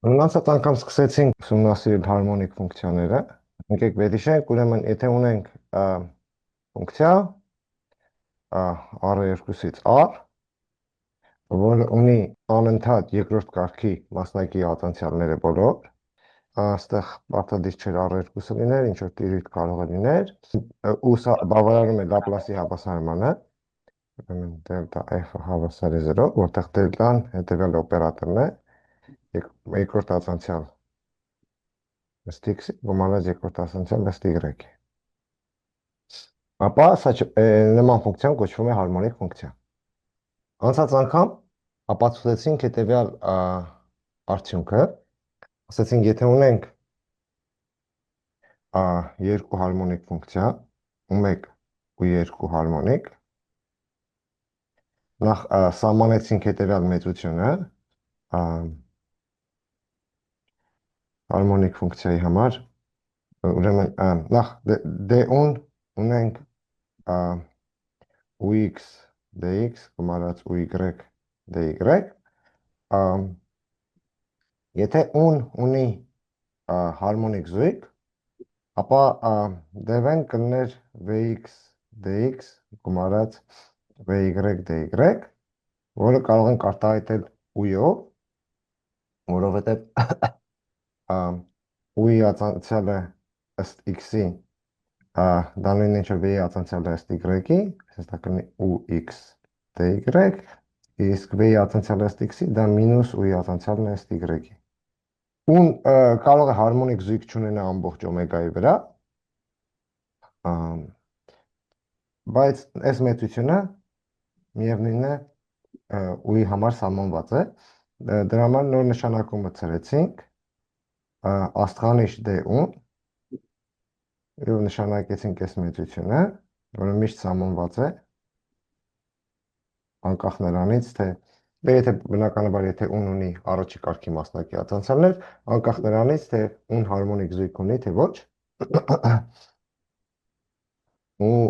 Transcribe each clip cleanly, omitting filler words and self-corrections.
Մնացած անգամ սկսեցինք ուսումնասիրել հարմոնիկ ֆունկցիաները։ Եկեք վերհիշենք, ուրեմն եթե ունենք ֆունկցիա R2-ից R, որը ունի անընդհատ երկրորդ կարգի մասնակի ատանցյալները բոլոր, այստեղ պարտադիր չէր R2-ը լիներ, ինչ որ տիրույթ կարող է լիներ, ու սա բավարարում է Լապլասի հավասարմանը, ուրեմն դելտա F-ը հավասար է 0, որտեղ դելտան հետևյալ օպերատորն է, երկրորդ ատանցյալ ըստ x-ի, գումարած երկրորդ ատանցյալ ըստ y-ի։ Ապա սա նման ֆունկցիան կոչվում է հարմոնիկ ֆունկցիա։ Անցած անգամ ապացուցեցինք հետևյալ արդյունքը, ասացինք, եթե ունենք երկու հարմոնիկ ֆունկցիա, ու մեկ ու երկու հարմոնիկ, նախ սահմանեցինք հետևյալ մեծությունը հարմոնիկ ֆունկցիայի համար, ուրեմն նախ d-ուն ունենք ux dx գումարած uy dy, եթե ուն ունի հարմոնիկ զույգ, ապա dv-ն կլներ vx dx գումարած vy dy, որը կարող ենք արտահայտել uй-ով, որովհետև uy ածանցյալը ըստ x-ի դա նույնն ինչ որ v-ի ածանցյալը ըստ y-ի, այսպես դա կլինի ux dy, իսկ v-ի ածանցյալը ըստ x-ի դա մինուս uy ածանցյալն է ըստ y-ի։ Ուն կարող է հարմոնիկ զույգ չունենա ամբողջ օմեգայի վրա, բայց այս մեծությունը միևնույնն է uy-ի համար սահմանված է, դրա համար նոր նշանակումը ցրեցինք աստղանիշ d-ուն և նշանակեցինք այս մեծությունը, որը միշտ սահմանված է անկախ նրանից, թե եթե բնականաբար եթե ուն ունի առաջի կարգի մասնակի ատանցյալներ, անկախ նրանից, թե ուն հարմոնիկ զույգ ունի, թե ոչ, ու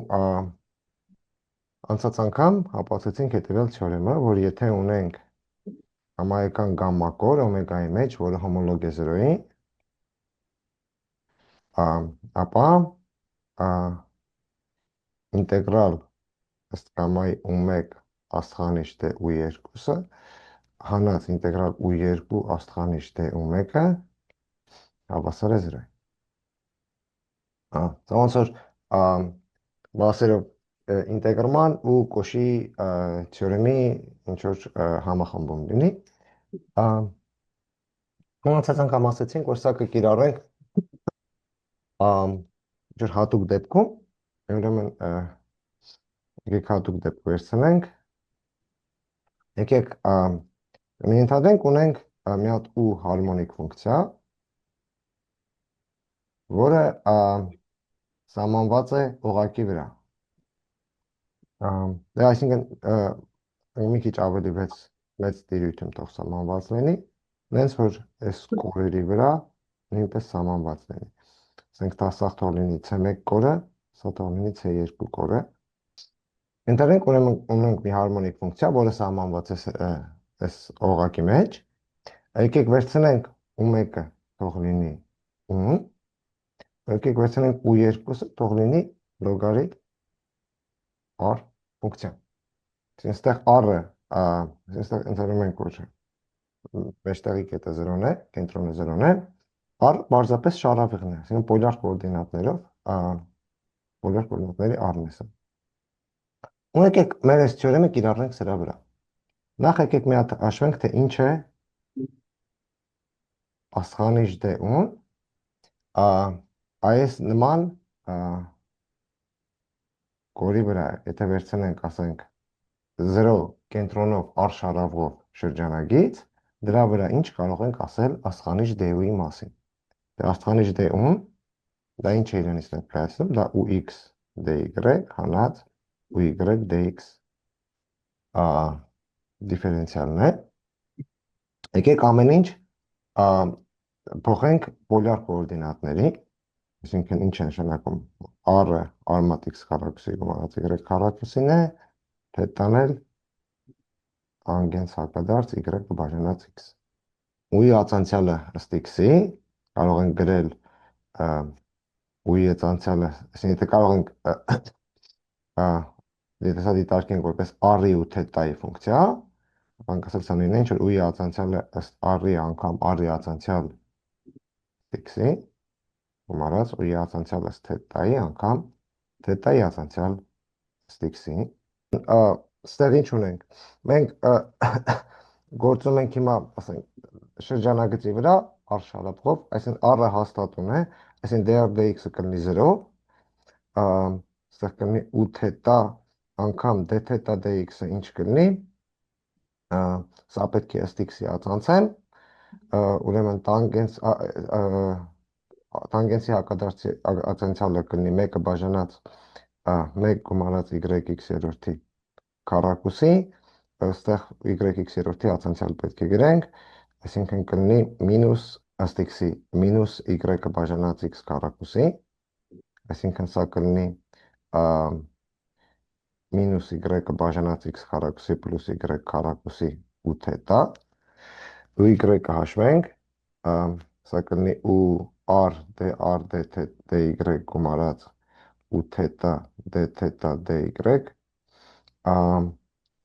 անցած անգամ ապացուցեցինք հետևյալ թեորեմը, որ եթե ունենք համահայկան գամմա կոր օմեգայի մեջ, որը հոմոլոգ է 0-ի, ապա ինտեգրալ ըստ գամմայի u1 աստղանիշ դե u2-ը հանած ինտեգրալ u2 աստղանիշ դե u1-ը հավասար է 0-ի։ Դա ոնց որ բասերով ինտեգրման ու կոշի թեորեմի ինչ որ համախմբում լինի։ Անցած անգամ ասացինք, որ սա կկիրառենք ինչ որ հատուկ դեպքում, ուրեմն եկեք հատուկ դեպք վերցնենք, եկեք ենթադրենք ունենք մի հատ ու հարմոնիկ ֆունկցիա, որը սահմանված է օղակի վրա։ Դե այսինքն մի քիչ ավելի մեծ տիրույթում թող սահմանված լինի, նենց որ այս կորերի վրա նույնպես սահմանված լինի։ Ասենք դա սա թող լինի C1 կորը, սա թող լինի C2 կորը։ Ենթադրենք ուրեմն ունենք մի հարմոնիկ ֆունկցիա, որը սահմանված է այս օղակի մեջ։ Եկեք վերցնենք u1-ը թող լինի ուն, եկեք վերցնենք u2-ը թող լինի լոգարիթմ r ֆունկցիան։ Այստեղ r-ը, այստեղ ընտրում ենք որ մեջտեղի կետը 0-ն է, կենտրոնը 0-ն է, r պարզապես շարավիղն է, այսինքն պոլար կոորդինատներով, պոլար կոորդինատների r-ն է սա։ Ու եկեք մեր այս թեորեմը կիրառենք սրա վրա։ Նախ եկեք մի հատ հաշվենք, թե ինչ է աստղանիշ d-ուն, այս նման կորի վրա, եթե վերցնենք, ասենք 0 կենտրոնով r շարավով շրջանագից, դրա վրա ինչ կարող ենք ասել աստղանիշ d-ի մասին։ Դե աստղանիշ d-ուն, դա ինչ է իրենից ներկայացնում, դա ux dy հանած uy dx դիֆերենցիալն է։ Եկեք ամեն ինչ փոխենք պոլար կոորդինատների, այսինքն ինչ է նշանակում r-ը արմատ x քառակուսի գումարած y քառակուսին է, թետան էլ տանգենս հակադարձ y բաժանած x։ ու-ի ացանցիալը ըստ x-ի կարող ենք գրել ու-ի ացանցիալը, այսինքն եթե կարող ենք եթե սա դիտարկենք որպես r-ի ու թետայի ֆունկցիա, ապա ասել սա նույնն է, ինչ որ ու-ի ացանցիալը ըստ r-ի անգամ r-ի ացանցիալ x-ի, գումարած ու-ի ացանցիալ ըստ թետայի անգամ թետայի ացանցիալ ըստ x-ի։ Ստեղ ինչ ունենք։ Մենք գործում ենք հիմա, ասենք, շրջանագծի վրա r շարափով, այսինքն r-ը հաստատուն է, այսինքն dr dx-ը կլինի 0, ստեղ կլինի u թետա անգամ d թետա dx-ը ինչ կլինի, սա պետք է ըստ x-ի ացանցեն, ուրեմն տանգենսի հակադարձի ացանցիալը կլինի 1 բաժանած 1 գումարած yx-երորդի քառակուսի, այստեղ yx-երորդի ացանցիալ պետք է գրենք, այսինքն կլինի մինուս ըստ x-ի մինուս y-ը բաժանած x քառակուսի, այսինքն սա կլինի մինուս y-ը բաժանած x քառակուսի պլյուս y քառակուսի ու թետա, ու y-ը հաշվենք, սա կլինի ու r dy գումարած ու թետա dy,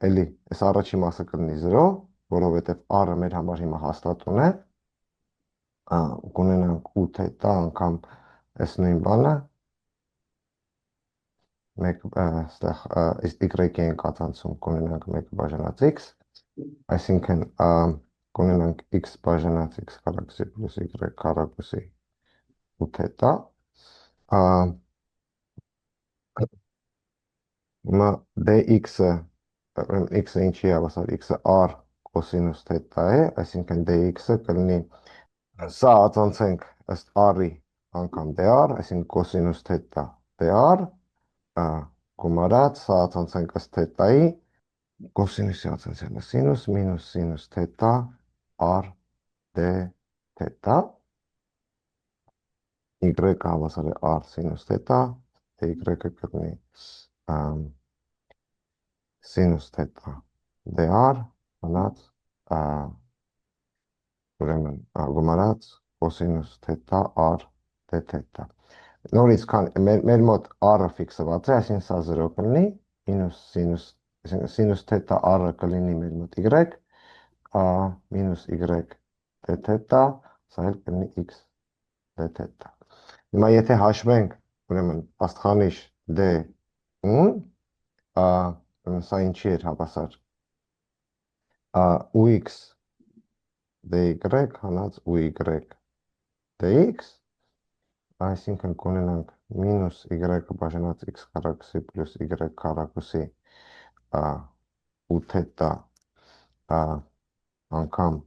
էլի, այս առաջի մասը կլինի 0, որովհետև r-ը մեր համար հիմա հաստատուն է, կունենանք ու թետա անգամ այս նույն բանը, ստեղ y-ի ենք ացանցում, կունենանք 1 բաժանած x, այսինքն կունենանք x բաժանած x քառակուսի պլյուս y քառակուսի ու թետա, հիմա dx-ը, x-ը ինչի հավասար, x-ը r կոսինուս թետա է, այսինքն dx-ը կլինի, սա ացանցենք ըստ r-ի անգամ dr, այսինքն կոսինուս թետա dr, գումարած, սա ացանցենք ըստ թետայի, կոսինուսի ացանցիալը սինուս, մինուս սինուս թետա r d թետա, y-ը հավասար է r սինուս թետա, y-ը կլինի սինուս թետա dr, մնաց, ուրեմն գումարած կոսինուս թետա r d թետա։ Նորից մեր մոտ r-ը ֆիքսված է, այսինքն սա 0 կլինի, մինուս սինուս, սինուս թետա r-ը կլինի մեր մոտ y, մինուս y d թետա, սա էլ կլինի x d թետա։ Հիմա եթե հաշվենք, ուրեմն աստղանիշ d-ուն, սա ինչի էր հավասար, ux dy հանած uy dx, այսինքն կունենանք մինուս y-ը բաժանած x քառակուսի պլյուս y քառակուսի ու թետա անգամ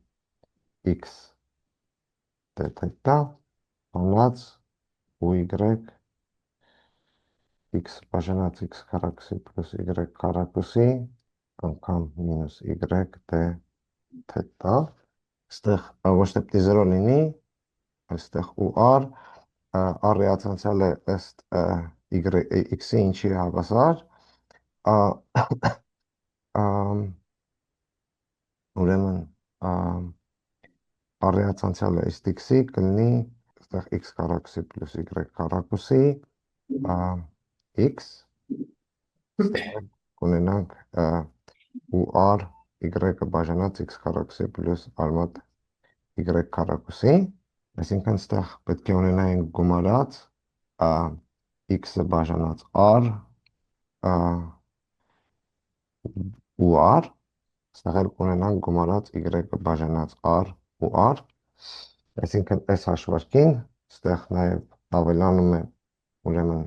x d թետա, հանած uy x բաժանած x քառակուսի պլյուս y քառակուսի անգամ մինուս y d թետա, այստեղ ոչ թե պիտի 0 լինի, այստեղ ու r-ի ացանցիալը ըստ x-ի ինչի հավասար, ուրեմն r-ի ացանցիալը ըստ x-ի կլինի այստեղ x քառակուսի պլյուս y քառակուսի x, կունենանք ու r y-ը բաժանած x քառակուսի պլյուս արմատ y քառակուսի, այսինքն ստեղ պետք է ունենայինք գումարած x-ը բաժանած r ու r, ստեղ էլ կունենանք գումարած y-ը բաժանած r ու r, այսինքն այս հաշվարկին ստեղ նաև ավելանում է ուրեմն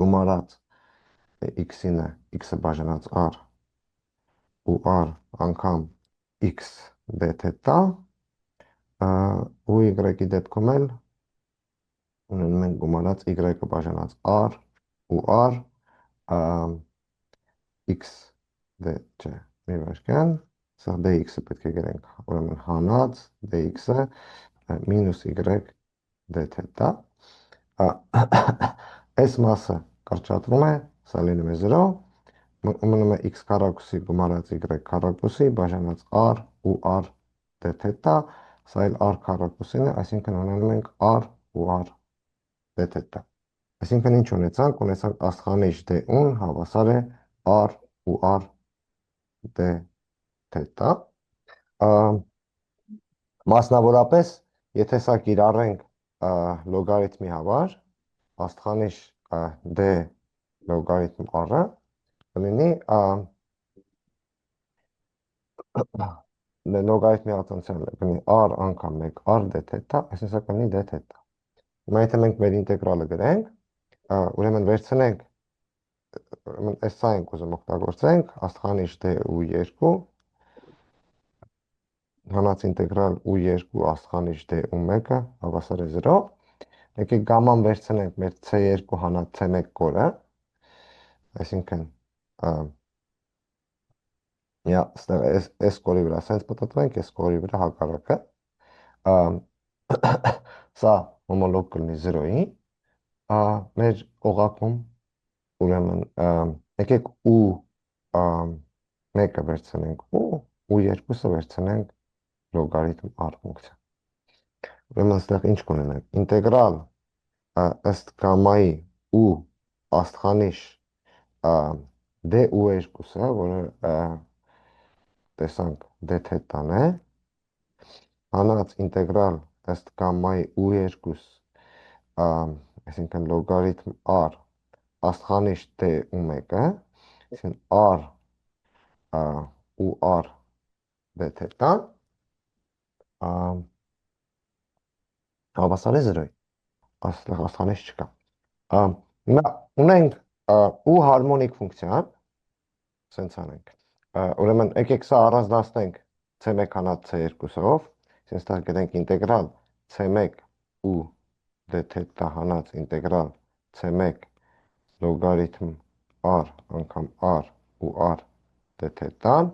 գումարած x-ինը, x-ը բաժանած r ու r անգամ x d թետա, ու y-ի դեպքում էլ ունենում ենք գումարած y-ը բաժանած r ու r x d, չէ, մի վարքյան, սա dx-ը պետք է գրենք, ուրեմն հանած dx-ը մինուս y d թետա, այս մասը կրճատվում է, սա լինում է 0, մնում է x քառակուսի գումարած y քառակուսի բաժանած r ու r դե թետա, սա էլ r քառակուսին է, այսինքն ունենում ենք r ու r դե թետա։ Այսինքն ինչ ունեցանք, ունեցանք աստղանիշ d-ուն հավասար է r ու r դե թետա։ Մասնավորապես, եթե սա կիրառենք լոգարիթմի համար, աստղանիշ d լոգարիթմ r-ը կլինի լոգարիթմի արտոնցիան կլինի r անգամ 1 r դե թետա, այսինքն սա կլինի դե թետա։ Հիմա եթե մենք մեր ինտեգրալը գրենք, ուրեմն վերցնենք, ուրեմն այս սա ենք ուզում օգտագործենք, աստղանիշ d u2 հանած ինտեգրալ u2 աստղանիշ d u1-ը հավասար է 0։ Եկեք գաման վերցնենք մեր c2 հանած c1 կորը, այսինքն այս կորի վրա սենց պտտվենք, այս կորի վրա հակառակը, սա հոմոլոգ կլինի 0-ի, մեր օղակում, ուրեմն, եկեք ու մեկը վերցնենք ու երկուսը վերցնենք լոգարիթմ r ֆունկցիա։ Ուրեմն այստեղ ինչ կունենանք, ինտեգրալ ըստ գամմայի ու աստղանիշ d u2-ը, որը տեսանք d թետան է, հանած ինտեգրալ ըստ գամմայի u2, այսինքն լոգարիթմ r աստղանիշ d u1-ը, այսինքն r ու r d թետան հավասար է 0-ի, այստեղ աստղանիշ չկա։ Հիմա ունենք ու հարմոնիկ ֆունկցիան, սենց անենք, ուրեմն եկեք սա առանձնացնենք c1 հանած c2-ով, այսինքն ստեղ գտենք ինտեգրալ c1 ու d թետա հանած ինտեգրալ c1 լոգարիթմ r անգամ r ու r d թետան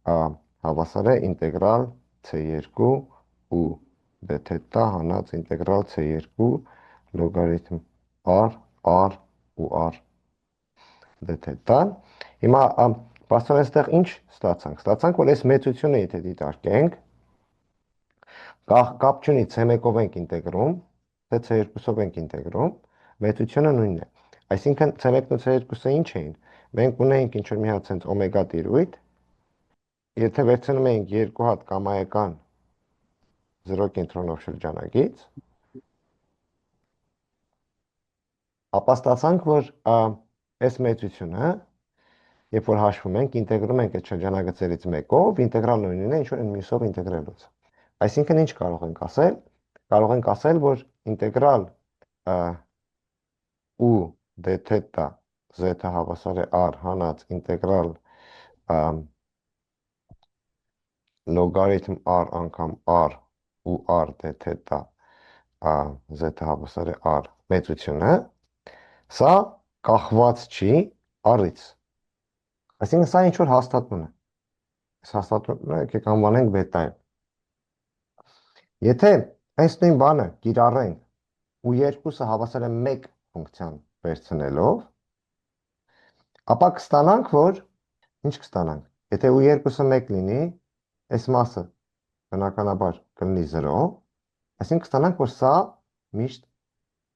հավասար է ինտեգրալ c2 ու d թետա հանած ինտեգրալ c2 լոգարիթմ r ու r d թետան։ Հիմա բացառ այստեղ ինչ ստացանք։ Ստացանք, որ այս մեծությունը եթե դիտարկենք, կապ չունի c1-ով ենք ինտեգրում, թե c2-ով ենք ինտեգրում, մեծությունը նույնն է։ Այսինքն c1-ն ու c2-ը ինչ էին։ Մենք ունեինք ինչ-որ մի հատ սենց օմեգա տիրույթ, եթե վերցնում էինք երկու հատ կամայական 0 կենտրոնով շրջանագից, ապա ստացանք, որ այս մեծությունը, երբ որ հաշվում ենք, ինտեգրում ենք այդ շրջանագծերից մեկով, ինտեգրալն նույնն է, ինչ որ այն մյուսով ինտեգրելուց։ Այսինքն ինչ կարող ենք ասել։ Կարող ենք ասել, որ ինտեգրալ ու d թետա z-ը հավասար է r հանած ինտեգրալ լոգարիթմ r անգամ r ու r d թետա z-ը հավասար է r մեծությունը, սա կախված չի r-ից։ Այսինքն սա ինչ որ հաստատուն է։ Այս հաստատունը եկեք անվանենք բետա է։ Եթե այս նույն բանը կիրառենք ու երկուսը հավասար է 1 ֆունկցիան վերցնելով, ապա կստանանք, որ ինչ կստանանք։ Եթե ու երկուսը 1 լինի, այս մասը բնականաբար կլինի 0, այսինքն կստանանք, որ սա միշտ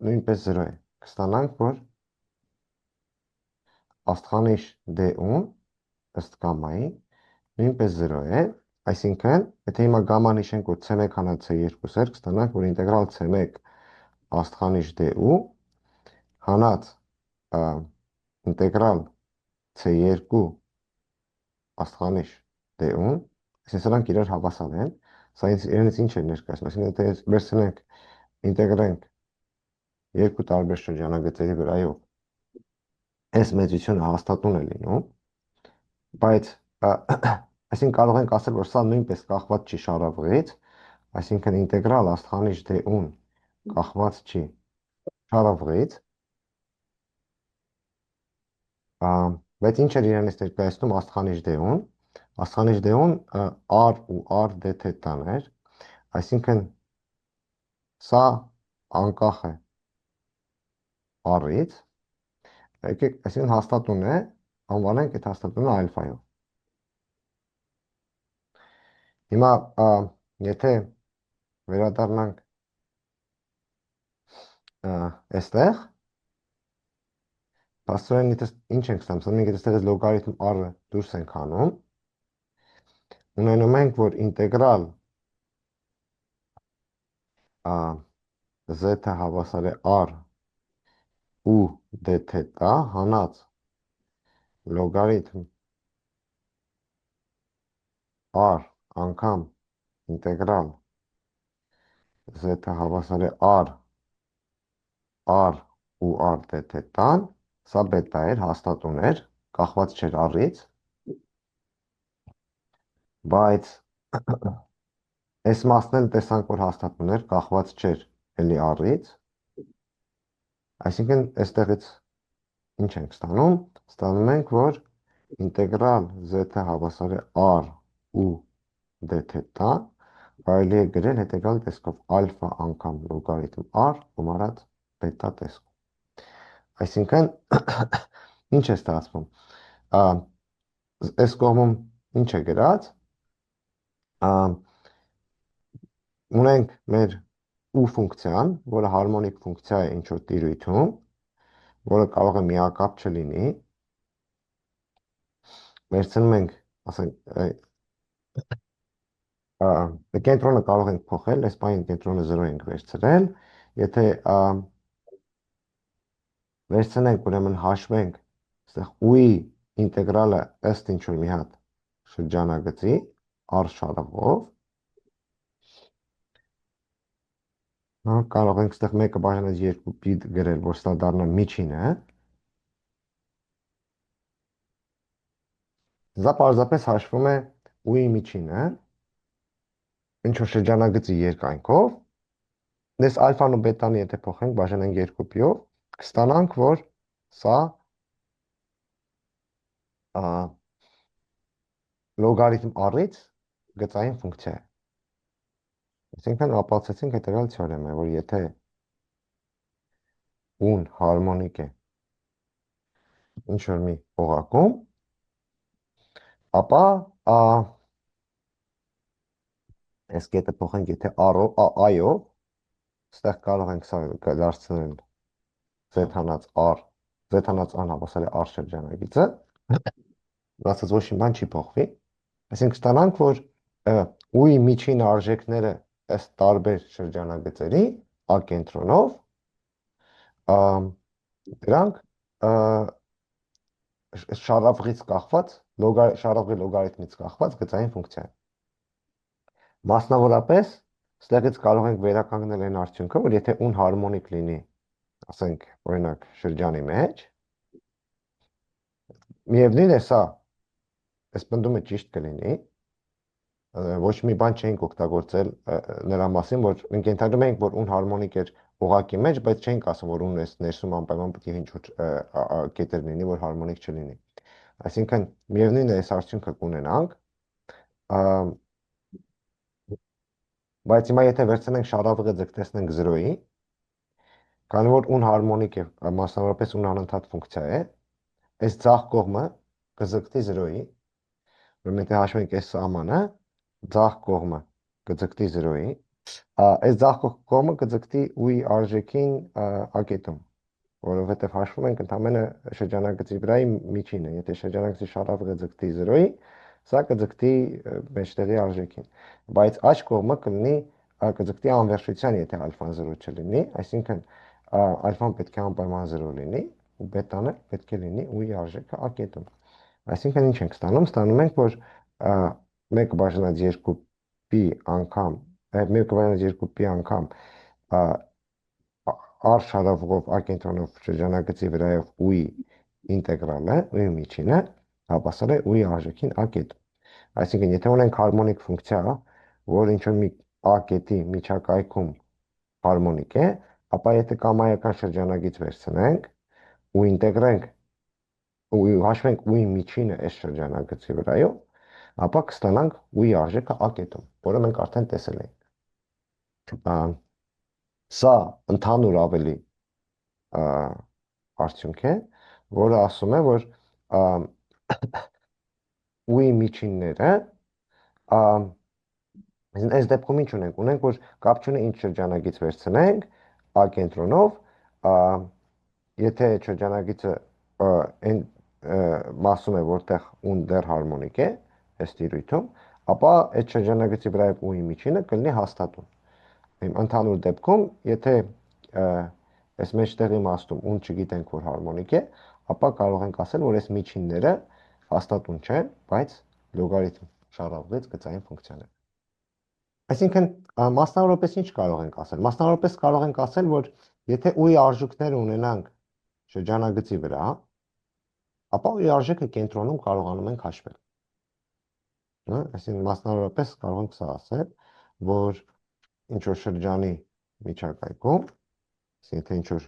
նույնպես 0 է։ Կստանանք, որ աստղանիշ d-ուն ըստ գամմայի նույնպես 0 է, այսինքն, եթե հիմա գամման հիշենք, որ c1 հանած c2 էր, կստանանք, որ ինտեգրալ c1 աստղանիշ d-ու հանած ինտեգրալ c2 աստղանիշ d-ուն, այսինքն սրանք իրար հավասար են, սա իրենից ինչ է ներկայացնում, այսինքն եթե վերցնենք, ինտեգրենք երկու տարբեր շրջանագծերի վրայով, այս մեծությունը հաստատուն է լինում, բայց այսինքն կարող ենք ասել, որ սա նույնպես կախված չի շարավղից, այսինքն ինտեգրալ աստղանիշ d-ուն կախված չի շարավղից, բայց ինչ էր իրանից ներկայացնում աստղանիշ d-ուն, աստղանիշ d-ուն r ու r d թետան էր, այսինքն սա անկախ է r-ից, այսինքն հաստատուն է, անվանենք այդ հաստատունը ալֆայով։ Հիմա Եթե վերադառնանք այստեղ, փաստորեն ինչ ենք ստանում, մենք այստեղ լոգարիթմ r-ը դուրս ենք անում, ունենում ենք, որ ինտեգրալ z-ը հավասար է r ու d թետա հանած լոգարիթմ r անգամ ինտեգրալ z-ը հավասար է r ու r d թետան, սա բետա էր, հաստատուն էր, կախված չէր r-ից, բայց այս մասն էլ տեսանք, որ հաստատուն էր, կախված չէր էլի r-ից, այսինքն այստեղից ինչ ենք ստանում, ստանում ենք, որ ինտեգրալ z-ը հավասար է r ու d թետա, կարելի է գրել հետևյալ տեսքով ալֆա անգամ լոգարիթմ r գումարած բետա տեսքով։ Այսինքն ինչ է ստացվում։ Այս կողմում ինչ է գրած։ Ունենք մեր u ֆունկցիան, որը հարմոնիկ ֆունկցիա է ինչ-որ տիրույթում, որը կարող է միակապ չլինի։ Վերցնում ենք, ասենք, կենտրոնը կարող ենք փոխել, այս պահին կենտրոնը 0 ենք վերցրել, եթե վերցնենք, ուրեմն հաշվենք, այստեղ u-ի ինտեգրալը ըստ ինչ-որ մի հատ շրջանագծի r շարավով, կարող ենք այստեղ 1-ը բաժանած 2-ի գրել, որ սա դառնա միջինը, սա պարզապես հաշվում է u-ի միջինը, ինչ-որ շրջանագծի երկայնքով, դες ալֆան ու բետան եթե փոխենք, բաժանենք 2-ով, կստանանք, որ սա լոգարիթմ r-ից գծային ֆունկցիա է։ Այսինքն ապացուցեցինք հետևյալ թեորեմը, որ եթե u-ն հարմոնիկ է ինչ-որ մի օղակում, ապա այս կետը փոխենք, եթե i-ով, ստեղ կարող ենք սա դարձնել z հանած r, z հանած r-ն հավասար է r շրջանագիծը, ասած ոչ մի բան չի փոխվի, այսինքն ստանանք, որ u-ի միջին արժեքները ըստ տարբեր շրջանագծերի ակենտրոնով դրանք շարավղից կախված, շարավղի լոգարիթմից կախված գծային ֆունկցիա է։ Մասնավորապես, ստեղից կարող ենք վերականգնել այն արդյունքը, որ եթե ուն հարմոնիկ լինի, ասենք, օրինակ, շրջանի մեջ, միևնույն է սա, այս պնդումը ճիշտ կլինի, ոչ մի բան չենք օգտագործել նրա մասին, որ մենք ենթադրում ենք, որ ուն հարմոնիկ էր օղակի մեջ, բայց չենք ասում, որ ունն էս ներսում անպայման պետք է ինչ-որ կետեր լինի, որ հարմոնիկ չլինի։ Այսինքն, միևնույն է այս արդյունքը կունենանք, բայց հիմա եթե վերցնենք շարավղը ձգտեցնենք 0-ի, քանի որ ուն հարմոնիկ է, մասնավորապես ուն անընդհատ ֆունկցիա է, այս ձախ կողմը կձգտի 0-ի, որ մենք հաշվենք այս սահմանը, ձախ կողմը կձգտի 0-ի, այս ձախ կողմը կձգտի u-ի արժեքին ակետում, որովհետև հաշվում ենք ընդամենը շրջանագծի վրայի միջինը, եթե շրջանագծի շարավղը ձգտի 0-ի, սա կձգտի մեջտեղի արժեքին, բայց աջ կողմը կձգտի անվերջության, եթե ալֆան 0 չլինի, այսինքն ալֆան պետք է անպայման 0 լինի, ու բետանը պետք է լինի u-ի արժեքը ակետում։ Այսինքն ինչ ենք ստանում, ստանում ենք, որ 1 բաժանած 2-ի անգամ, 1 բաժանած 2-ի անգամ r շարավղով ակենտրոնով շրջանագծի վրայով u-ի ինտեգրալը, u-ի միջինը, հավասար է u-ի արժեքին ակետում։ Այսինքն, եթե ունենք հարմոնիկ ֆունկցիա, որ ինչ-որ մի ակետի միջակայքում հարմոնիկ է, ապա եթե կամայական շրջանագիծ վերցնենք ու ինտեգրենք ու հաշվենք u-ի միջինը այս շրջանագծի վրայով, ապա կստանանք u-ի արժեքը ակետում, որը մենք արդեն տեսել ենք։ Սա ընդհանուր ավելի արդյունք է, որը ասում է, որ u-ի միջինները Այս դեպքում ինչ ունենք, որ կապ չունի ինչ շրջանագիծ վերցնենք, a կենտրոնով, եթե շրջանագիծը այն մասում է, որտեղ ուն դեռ հարմոնիկ է, այս տիրույթում, ապա այդ շրջանագծի վրա ու-ի միջինը կլինի հաստատուն։ Ընդհանուր դեպքում, եթե այս մեջտեղի իմաստում ուն չգիտենք, որ հարմոնիկ է, ապա կարող ենք ասել, որ այս միջինները հաստատուն չեն, բայց լոգարիթմ շարավորից գծային ֆունկցիաներ։ Այսինքն, մասնավորապես ինչ կարող ենք ասել։ Մասնավորապես կարող ենք ասել, որ եթե ու-ի արժեքները ունենանք շրջանագծի վրա, ապա ու-ի արժեքը կենտրոնում կարողանում ենք հաշվել։ Այսինքն, մասնավորապես կարող ենք սա ասել, որ ինչ որ շրջանի միջակայքում, եթե ինչ որ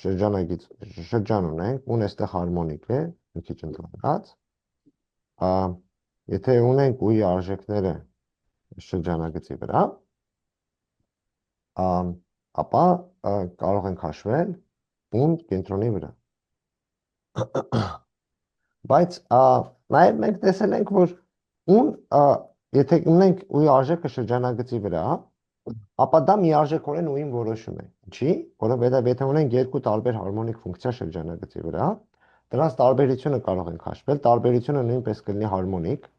շրջան ունենք, ուն այստեղ հարմոնիկ է, մի քիչ ընդլայնած, եթե ունենք ու-ի արժեքները շրջանագծի վրա, ապա կարող ենք հաշվել ուն կենտրոնի վրա։ Բայց նաև մենք տեսել ենք, որ ուն եթե ունենք ու-ի արժեքը շրջանագծի վրա, ապա դա միարժեքորեն ու-ին որոշում է։ Ինչի՞, որովհետև եթե ունենք երկու տարբեր հարմոնիկ ֆունկցիա շրջանագծի վրա, դրանց տարբերությունը կարող ենք հաշվել, տարբերությունը նույնպես կլինի հարմոնիկ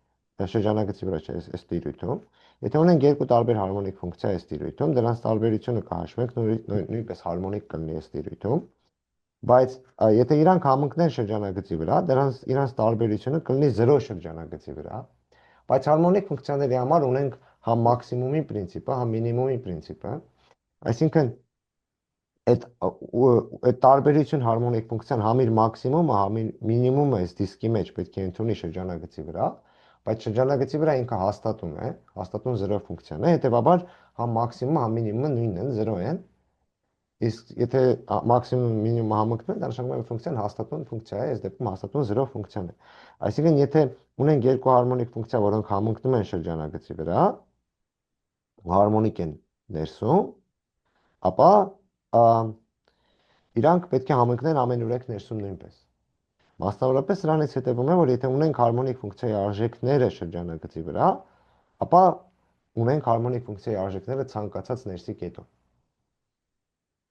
շրջանագծի վրա չէ, այս տիրույթում։ Եթե ունենք երկու տարբեր հարմոնիկ ֆունկցիա այս տիրույթում, դրանց տարբերությունը կհաշվենք, նույնպես հարմոնիկ կլինի այս տիրույթում, բայց եթե իրանք համընկնեն շրջանագծի վրա, իրանց տարբերությունը կլինի 0 շրջանագծի վրա, բայց հարմոնիկ ֆունկցիաների համար ունենք համ մաքսիմումի պրինցիպը, համ մինիմումի պրինցիպը, այսինքն այդ տարբերություն հարմոնիկ ֆունկցիան համ իր մաքսիմումը, համ իր մինիմումը այս դիսկի մեջ պետք է ընդունի շրջանագծի վրա, բայց շրջանագծի վրա ինքը հաստատուն է, հաստատուն 0 ֆունկցիան է, հետևաբար համ մաքսիմումը, համ մինիմումը նույնն են, 0 են, իսկ եթե մաքսիմում մինիմումը համընկնեն, դա նշանակում է ֆունկցիան հաստատուն ֆունկցիա է, այս դեպքում հաստատուն 0 ֆունկցիան է։ Այսինքն, եթե ունենք երկու հարմոնիկ ֆունկցիա, որոնք համընկնում են շրջանագծի վրա, հարմոնիկ են ներսում, ապա իրանք պետք է համընկնեն ամենուրեք ներսում նույնպես։ Մասնավորապես սրանից հետևում է, որ եթե ունենք հարմոնիկ ֆունկցիայի արժեքները շրջանագծի վրա, ապա ունենք հարմոնիկ ֆունկցիայի արժեքները ցանկացած ներսի կետում։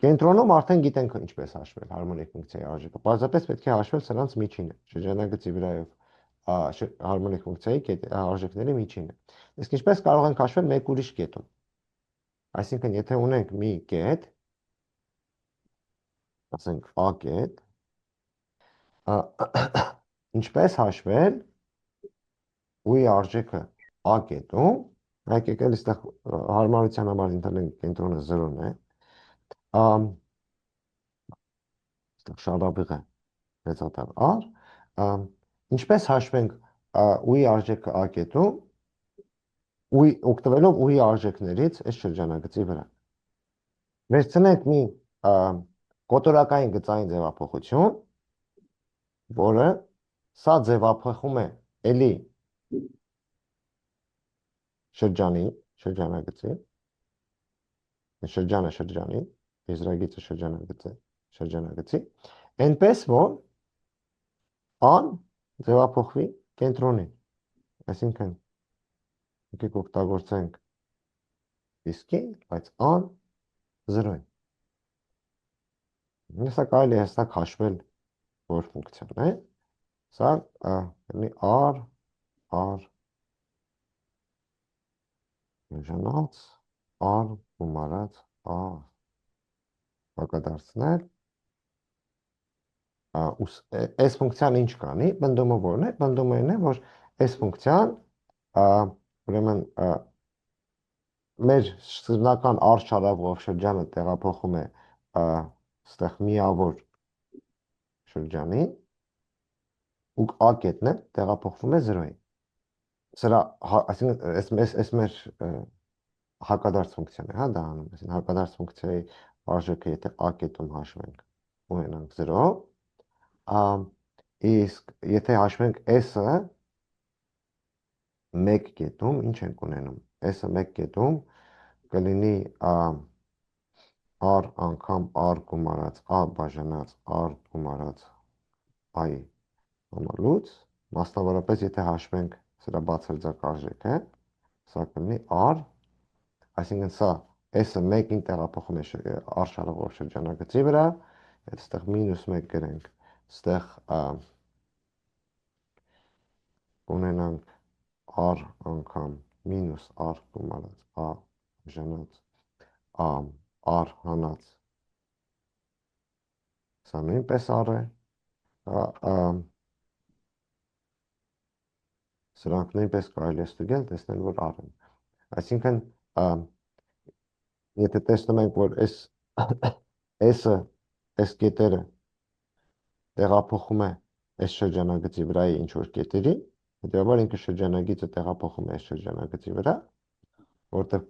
Կենտրոնում արդեն գիտենք ինչպես հաշվել հարմոնիկ ֆունկցիայի արժեքը։ Պարզապես պետք է հաշվել սրանց միջինը, շրջանագծի վրայով հարմոնիկ ֆունկցիայի արժեքների միջինը։ Իսկ ինչպես կարող ենք հաշվել մեկ ուրիշ կետում։ Այսինքն, եթե ունենք մի կետ, ասենք A կետ, ինչպես հաշվել ու-ի արժեքը A կետում, այլ եկել այստեղ հարմարության համար ընտրենք կենտրոնը 0-ն է, շարաբիղը մեծատար R, ինչպես հաշվենք ու-ի արժեքը A կետում, օգտվելով ու-ի արժեքներից այս շրջանագծի վրա։ Վերցնենք մի կոտորակային գծային ձևափոխություն, որը սա ձևափոխում է էլի շրջանագծի, շրջանի, եզրագիծը շրջանագծի, այնպես որ an ձևափոխվի կենտրոնին, այսինքն եկեք օգտագործենք դիսկին, բայց an 0 է։ Սա կարելի է հստակ հաշվել որ ֆունկցիան է, սա կլինի r նշանած r գումարած հակադարձնել, այս ֆունկցիան ինչ կանի, բնդումը որն է, բնդումը այն է, որ այս ֆունկցիան ուրեմն մեր սկզբնական r չարավով շրջանը տեղափոխում է ստեղ միավոր շրջանի ու a կետն է տեղափոխվում է 0-ին։ Սրա, այսինքն այս մեր հակադարձ ֆունկցիան է, հա, դա անում, այսինքն հակադարձ ֆունկցիայի արժեքը եթե a կետում հաշվենք, ունենանք 0, իսկ եթե հաշվենք s-ը 1 կետում, ինչ ենք ունենում, s-ը 1 կետում կլինի r անգամ r գումարած a բաժանած r գումարած i համալուծ, մասնավորապես եթե հաշվենք սրա բացարձակ արժեքը, սա կլինի r, այսինքն սա s-ը 1-ին տեղափոխում է r շարժող շրջանագծի վրա, այստեղ -1 գրենք, այստեղ ունենանք r անգամ մինուս r գումարած a ժնած r հանած, սա նույնպես r է, սրանք նույնպես կարելի է ստուգել, տեսնել, որ r են, այսինքն եթե տեսնում ենք, որ s-ը, s կետերը տեղափոխում է այս շրջանագծի վրայի ինչ-որ կետերի, հետևաբար ինքը շրջանագիծը տեղափոխում է այս շրջանագծի վրա, որտեղ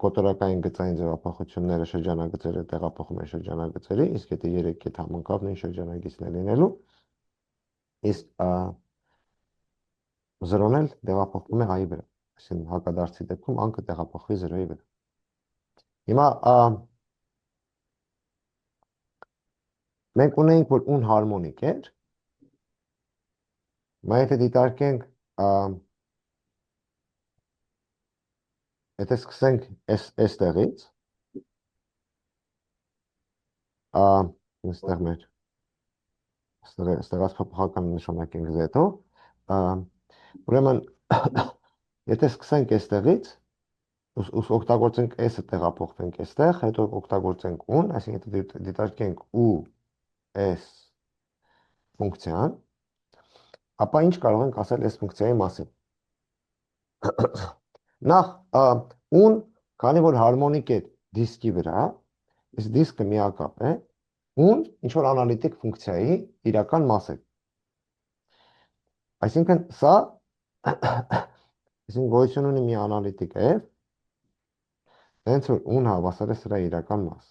կոտորակային գծային ձևափոխությունները շրջանագծերը տեղափոխում են շրջանագծերի, իսկ եթե 3 կետ համընկավ նույն շրջանագիծն է լինելու, իսկ 0-ն էլ տեղափոխվում է i-ի վրա, այսինքն հակադարձի դեպքում անկը տեղափոխվի 0-ի վրա։ Հիմա մենք ունեինք, որ ուն հարմոնիկ էր, Մա եթե դիտարկենք, եթե սկսենք այստեղից, այստեղ մեր ստեղած փոփոխական նշանակենք z-ով, ուրեմն եթե սկսենք այստեղից, օգտագործենք s-ը տեղափոխվենք այստեղ, հետո օգտագործենք ուն, այսինքն եթե դիտարկենք u s ֆունկցիան, ապա ինչ կարող ենք ասել այս ֆունկցիայի մասին։ Նախ ուն, քանի որ հարմոնիկ է դիսկի վրա, այս դիսկը միակապ է, ուն ինչ-որ անալիտիկ ֆունկցիայի իրական մաս է։ Այսինքն սա գոյություն ունի մի անալիտիկ f, հենց որ ուն հավասար է սրա իրական մաս։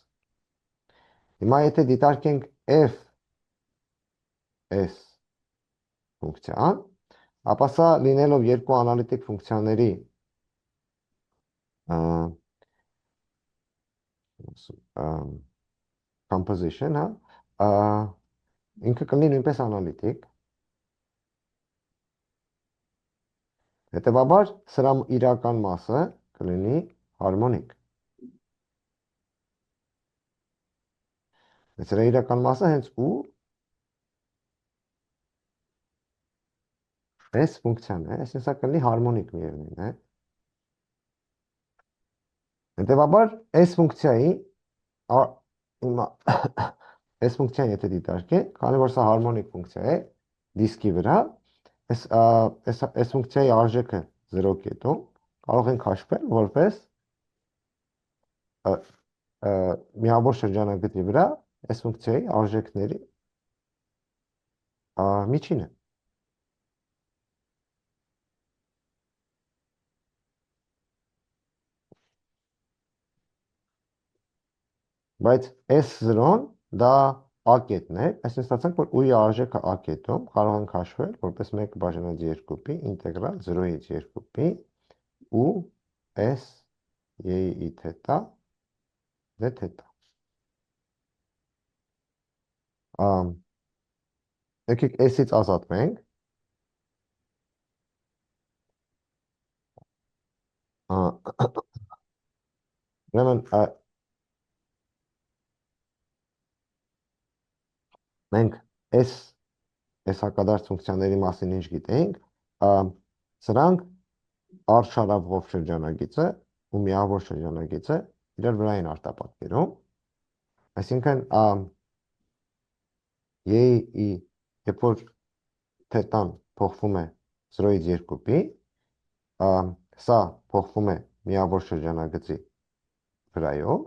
Հիմա եթե դիտարկենք f s ֆունկցիան, ապա սա լինելով երկու անալիտիկ ֆունկցիաների composition, ինքը կլինի նույնպես անալիտիկ, հետևաբար սրա իրական մասը կլինի հարմոնիկ։ Սրա իրական մասը հենց ու s ֆունկցիան է, այսինքն սա կլինի հարմոնիկ միևնույն է։ Հետևաբար s ֆունկցիայի s ֆունկցիան եթե դիտարկենք, քանի որ սա հարմոնիկ ֆունկցիա է դիսկի վրա, s ֆունկցիայի արժեքը 0 կետում կարող ենք հաշվել որպես միավոր շրջանագծի վրա s ֆունկցիայի արժեքների միջինը։ Բայց S0-ն դա A կետն է, այսինքն ստացանք, որ U-ի արժեքը A կետում կարող ենք հաշվել որպես 1 բաժանած 2-ի ինտեգրալ 0-ից 2-ի ու S y-ի թետա d թետա։ Եկեք S-ից ազատվենք։ Ուրեմն մենք S հակադարձ ֆունկցիաների մասին ինչ գիտենք, սրանք R շարավով շրջանագիծը ու միավոր շրջանագիծը իրար վրա են արտապատկերում, այսինքն y-ի, երբ որ թետան փոխվում է 0-ից 2-ի, սա փոխվում է միավոր շրջանագծի վրայով,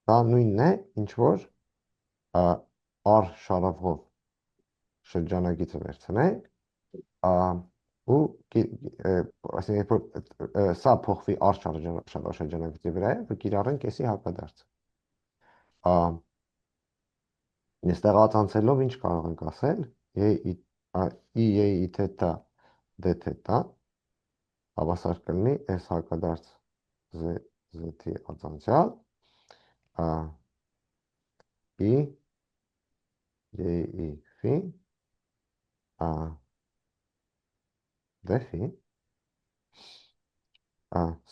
դա նույնն է, ինչ որ R շարավով շրջանագիծը վերցնենք, ու այսինքն երբ որ սա փոխվի R շրջանագծի վրայով, կիրառենք S-ի հակադարձը։ Այստեղ ածանցելով ինչ կարող ենք ասել, i թետա d թետա հավասար կլինի S հակադարձ z-ի ածանցյալ i j-ի ֆի դեֆի,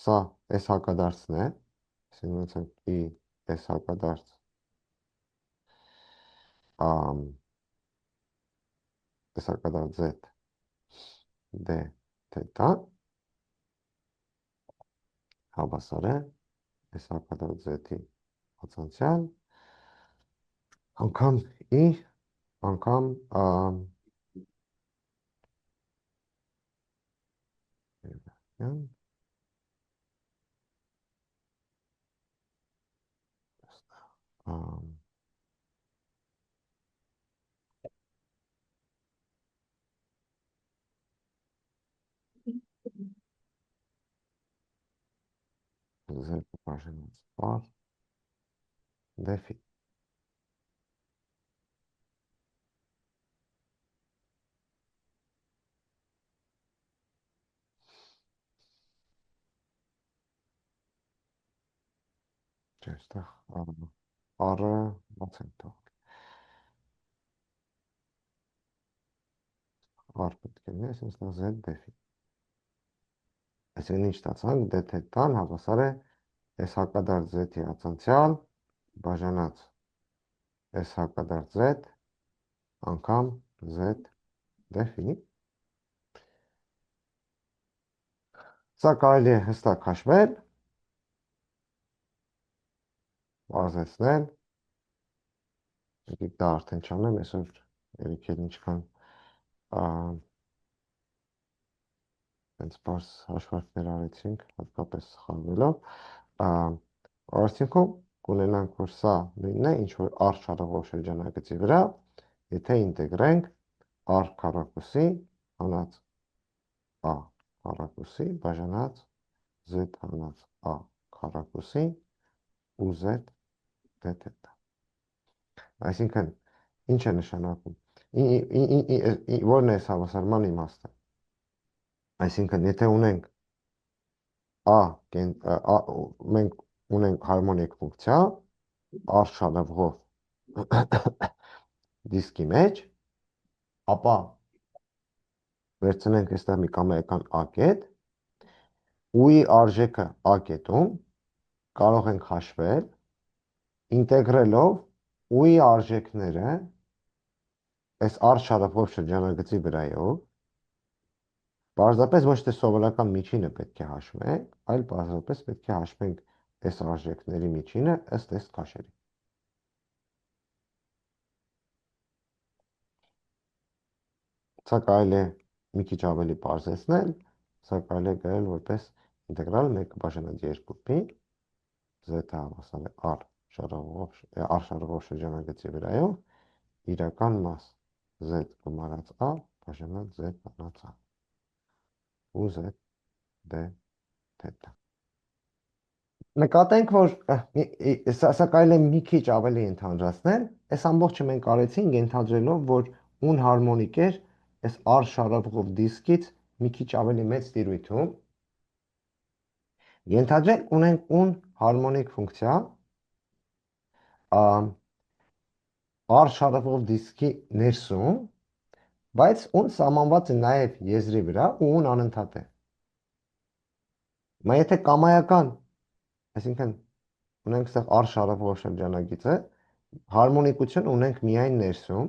սա S հակադարձն է, ասենք I S հակադարձ, S հակադարձ Z, D, թետա, հավասար է, S հակադարձ Z-ի հացանցյալ, անգամ I, անգամ Z բաժանած բար, դեֆի, չէ, ստեղ R-ը բաց ենք թողել, R պետք է լինի, այսինքն ստեղ Z դեֆի, այսինքն ինչ ստացանք, D թետան հավասար է S հակադարձ Z-ի հացանցյալ, բաժանած S հակադարձ Z, անգամ Z դեֆի, սա կարելի է հստակ հաշվել, բարձեցնել, դա արդեն չանեմ, այսօր երիք էլ ինչքան հենց բարձ հաշվարկներ արեցինք, հատկապես սխալվելով, արդյունքում կունենանք, որ սա նույնն է, ինչ որ R շարժող շրջանագծի վրա, եթե ինտեգրենք R քառակուսի հանած A քառակուսի բաժանած Z հանած A քառակուսի ու Z D թետա։ Այսինքն, ինչ է նշանակում, որն է այս հավասարման իմաստը։ Այսինքն, եթե ունենք մենք ունենք հարմոնիկ ֆունկցիա, R շարժվող դիսկի մեջ, ապա վերցնենք այստեղ մի կամայական A կետ, ու-ի արժեքը A կետում կարող ենք հաշվել, ինտեգրելով ու-ի արժեքները այս R շարժվող շրջանագծի վրայով, պարզապես ոչ թե սովորական միջինը պետք է հաշվենք, այլ պարզապես պետք է հաշվենք այս արժեքների միջինը ըստ այս քաշերի։ Սա կարելի է մի քիչ ավելի պարզեցնել, սա կարելի է գրել որպես ինտեգրալ 1 բաժանած 2 Z հավասար է R շարժվող շրջանագծի վրայով, իրական մաս Z գումարած A բաժանած Z բանած A ու Z D թետա։ Նկատենք, որ սա կարելի է մի քիչ ավելի ընդհանրացնել, այս ամբողջը մենք արեցինք ենթադրելով, որ ուն հարմոնիկ էր այս R շարժվող դիսկից մի քիչ ավելի մեծ տիրույթում, ենթադրենք ունենք ուն հարմոնիկ ֆունկցիա R շարժվող դիսկի ներսում, բայց ուն սահմանված է նաև եզրի վրա ու ուն անընդհատ է։ Մա եթե կամայական, այսինքն ունենք ստեղ R շարժվող շրջանագիծը, հարմոնիկություն ունենք միայն ներսում,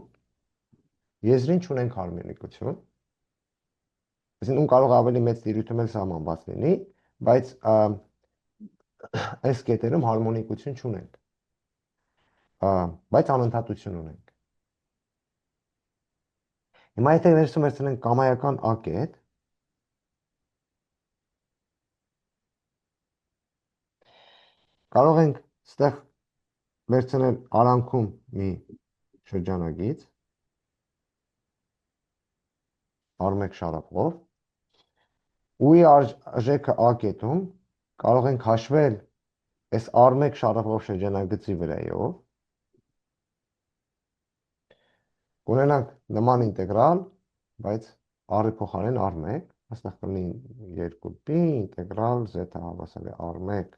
եզրին չունենք հարմոնիկություն, այսինքն կարող է ավելի մեծ տիրույթում էլ սահմանված լինի, բայց այս կետերում հարմոնիկություն չունենք, բայց անընդհատություն ունենք։ Հիմա եթե ներսում վերցնենք կամայական A կետ, կարող ենք ստեղ վերցնել արանքում մի շրջանագիծ, R1 շարժվող, ու-ի արժեքը A կետում կարող ենք հաշվել այս R1 շարժվող շրջանագծի վրայով, կունենանք նման ինտեգրալ, բայց R-ի փոխարեն R1, այստեղ կլինի 2π ինտեգրալ Z հավասար է R1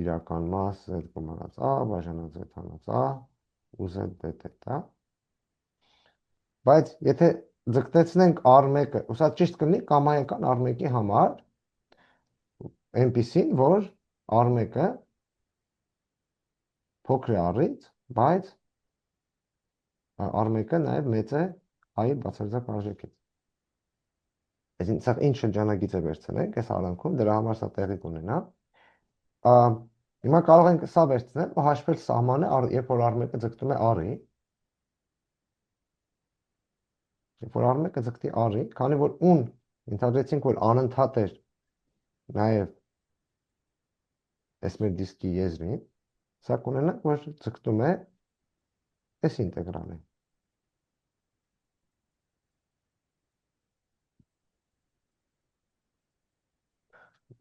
իրական մաս Z գումարած A բաժանած Z հանած A ու Z D թետա։ Բայց եթե ձգտեցնենք R1-ը, ուսա ճիշտ կլինի կամայական R1-ի համար, այնպիսին, որ R1-ը փոքր է R-ից, բայց R1-ը նաև մեծ է I-ի բացարձակ արժեքից։ Այսինքն, սա ինչ շրջանագիծ է վերցնենք, այս արանքում, դրա համար սա տեղի կունենա։ Հիմա կարող ենք սա վերցնել ու հաշվել սահմանը, երբ որ R1-ը ձգտում է R-ի, երբ որ R1-ը ձգտի R-ի, քանի որ ուն ենթադրեցինք, որ անընդհատ էր նաև այս մեր դիսկի եզրին, սա կունենանք, որ ձգտում է այս ինտեգրալին։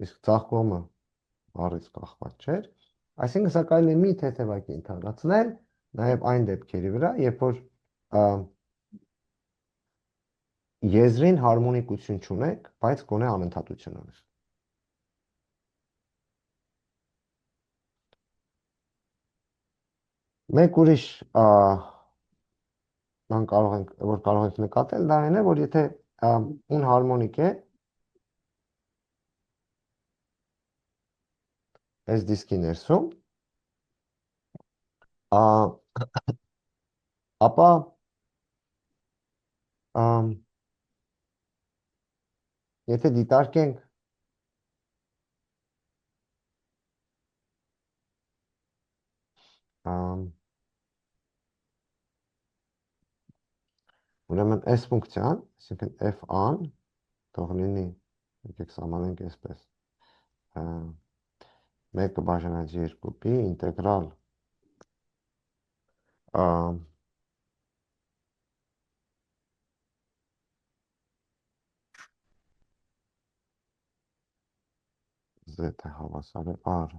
Իսկ ցախ կողմը R-ից կախված չէր, այսինքն սա կարելի է մի թեթևակի ընդհանրացնել նաև այն դեպքերի վրա, երբ որ եզրին հարմոնիկություն չունենք, բայց գոնե անընդհատություն ունենք։ Մեկ ուրիշ բան կարող ենք նկատել, դա այն է, որ եթե ուն հարմոնիկ է այս դիսկի ներսում, ապա եթե դիտարկենք ուրեմն այս ֆունկցիան, այսինքն f-ան թող լինի, եկեք սահմանենք այսպես, 1 բաժանած 2-ի ինտեգրալ z-ը հավասար է r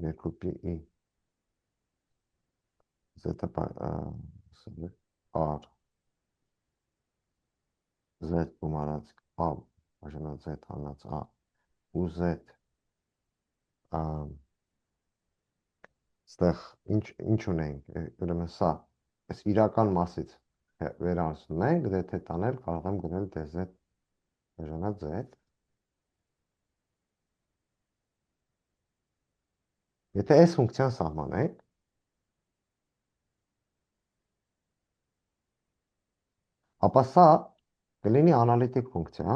2-ի z-ը r z գումարած a բաժանած z հանած a ու z ստեղ ինչ ունենք, ուրեմն սա, այս իրական մասից վերանցնում ենք, դե թե տանել կարող եմ գնել dz բաժանած z։ Եթե այս ֆունկցիան սահմանենք, ապա սա կլինի անալիտիկ ֆունկցիա,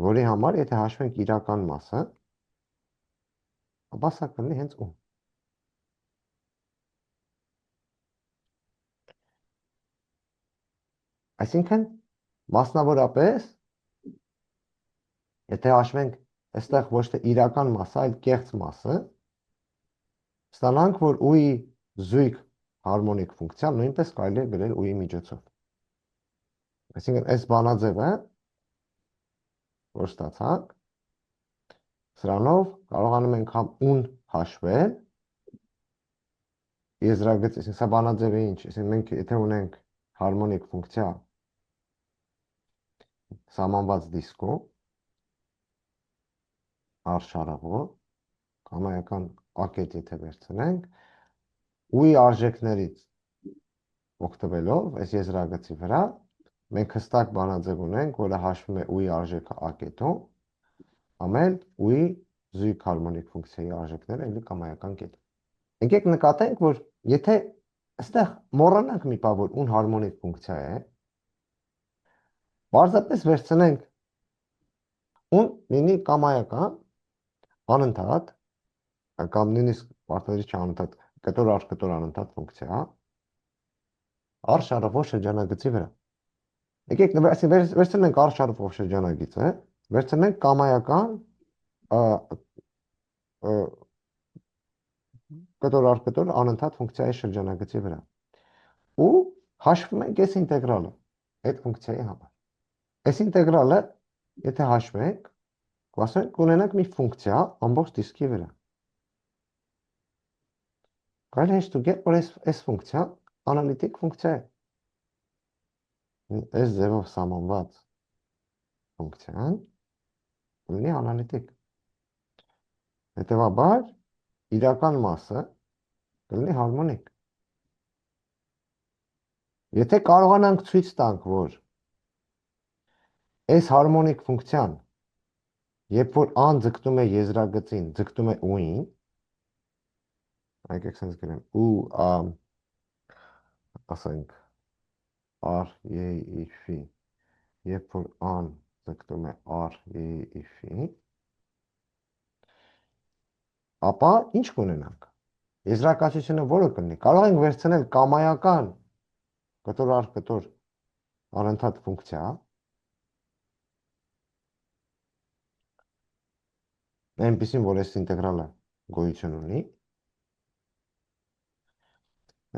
որի համար եթե հաշվենք իրական մասը, ապա սա կլինի հենց ում։ Այսինքն, մասնավորապես, եթե հաշվենք այստեղ ոչ թե իրական մասը, այլ կեղծ մասը, ստանանք, որ ու-ի զույգ հարմոնիկ ֆունկցիան նույնպես կարելի է գրել ու-ի միջոցով։ Այսինքն, այս բանաձևը, որ ստացանք, սրանով կարողանում ենք համ ուն հաշվել, եզրագծ, այսինքն, սա բանաձևը ինչ, այսինքն, մենք եթե ունենք հարմոնիկ ֆունկցիա սահմանված դիսկում, R շարավով, կամայական ակետ եթե վերցնենք, ու-ի արժեքներից օգտվելով այս եզրագծի վրա, մենք հստակ բանաձև ունենք, որը հաշվում է ու-ի արժեքը ակետում, ամեն ու-ի զույգ հարմոնիկ ֆունկցիայի արժեքները էլի կամայական կետում։ Եկեք նկատենք, որ եթե այստեղ մոռանանք մի բան, որ ուն հարմոնիկ ֆունկցիա է, պարզապես վերցնենք ուն լինի կամայական, անընդհատ, կամ նույնիսկ պարտադիր չանընդհատ, կտոր առ կտոր անընդհատ ֆունկցիա, R շարավով շրջանագծի վրա։ Եկեք վերցնենք R շարավով շրջանագիծը, վերցնենք կամայական կտոր առ կտոր անընդհատ ֆունկցիայի շրջանագծի վրա։ Ու հաշվում ենք այս ինտեգրալը այդ ֆունկցիայի համար։ Այս ինտեգրալը, եթե հաշվենք, կունենանք մի ֆունկցիա ամբողջ դիսկի վրա։ Կարելի է հիշտուկել, որ այս ֆունկցիան անալիտիկ ֆունկցիա է։ Այս ձևով սահմանված ֆունկցիան ունի անալիտիկ։ Հետևաբար իրական մասը կլինի հարմոնիկ։ Եթե կարողանանք ցույց տանք, որ այս հարմոնիկ ֆունկցիան, երբ որ ան ձգտում է եզրագծին, ձգտում է u-ին, եկեք sense գրեմ, ասենք r if-ի, երբ որ ան ձգտում է r if-ի, ապա ինչ կունենանք։ Եզրակացությունը որը կլինի։ Կարող ենք վերցնել կամայական կտոր առ կտոր անընդհատ ֆունկցիա, այնպիսին, որ այս ինտեգրալը գոյություն ունի,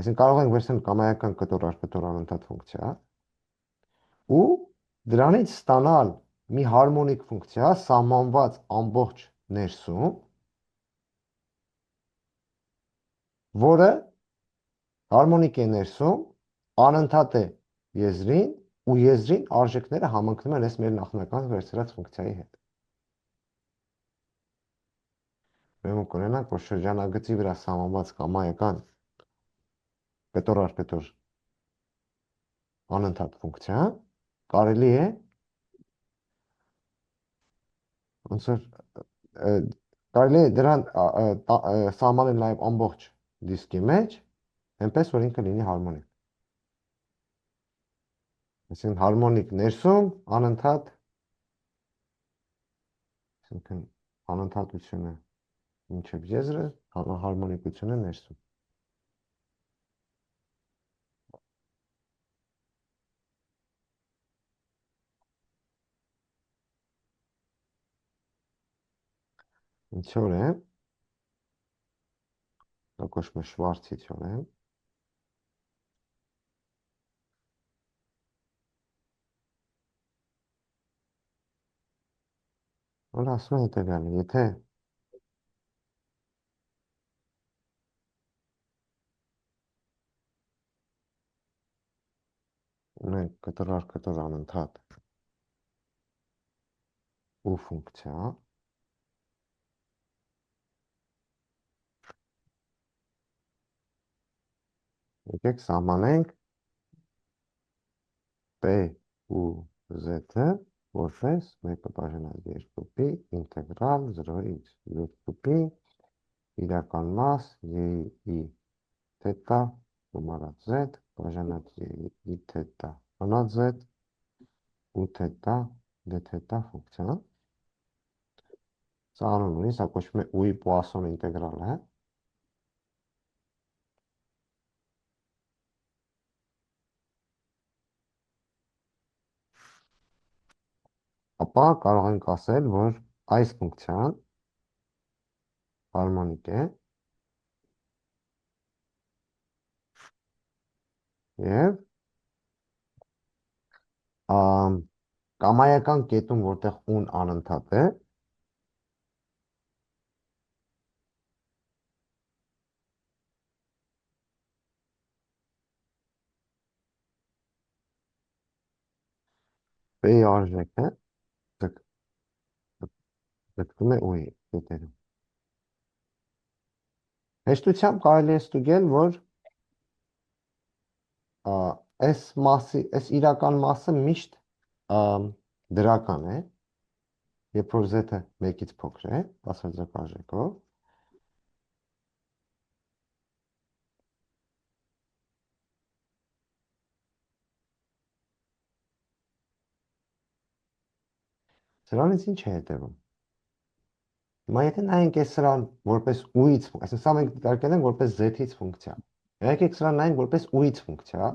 այսինքն կարող ենք վերցնել կամայական կտոր առ կտոր անընդհատ ֆունկցիա ու դրանից ստանալ մի հարմոնիկ ֆունկցիա սահմանված ամբողջ ներսում, որը հարմոնիկ է ներսում, անընդհատ է եզրին ու եզրին արժեքները համընկնում են այս մեր նախնական վերցրած ֆունկցիայի հետ։ Ուրեմն կունենանք, որ շրջանագծի վրա սահմանված կամայական կտոր առ կտոր անընդհատ ֆունկցիա կարելի է ոնց որ կարելի է դրան սահմանել նաև ամբողջ դիսկի մեջ, այնպես որ ինքը լինի հարմոնիկ։ Այսինքն հարմոնիկ ներսում անընդհատ, այսինքն անընդհատությունը մինչև եզրը, հարմոնիկությունը ներսում։ Ինչ օրեմ, դա կոչվում է Շվարցի թեորեմ։ Որ ասում է հետևյալը, եթե ունենք կտոր առ կտոր անընդհատ ու ֆունկցիա, եկեք սահմանենք P ու Z-ը որպես 1/2-pi ինտեգրալ 0-ից 2-pi իրական մաս i թետա գումարած z բաժանած i թետա բանած z ու թետա d թետա ֆունկցիա։ Սա անուն ունի, սա կոչվում է u-ի Պուասոն ինտեգրալը։ Ապա կարող ենք ասել, որ այս ֆունկցիան հարմոնիկ է եւ կամայական կետում, որտեղ ուն անընդհատ է, P-ի արժեքը ձգտում է ու-ի կետերում։ Հեշտությամբ կարելի է ստուգել, որ այս իրական մասը միշտ դրական է, երբ որ z-ը 1-ից փոքր է, բացարձակ արժեքով, սրանից ինչ է հետևում։ Հիմա եթե նայենք այս սրան որպես u-ից, այսինքն սա մենք դիտարկել ենք որպես z-ից ֆունկցիա։ Եկեք սրան նայենք որպես u-ից ֆունկցիա։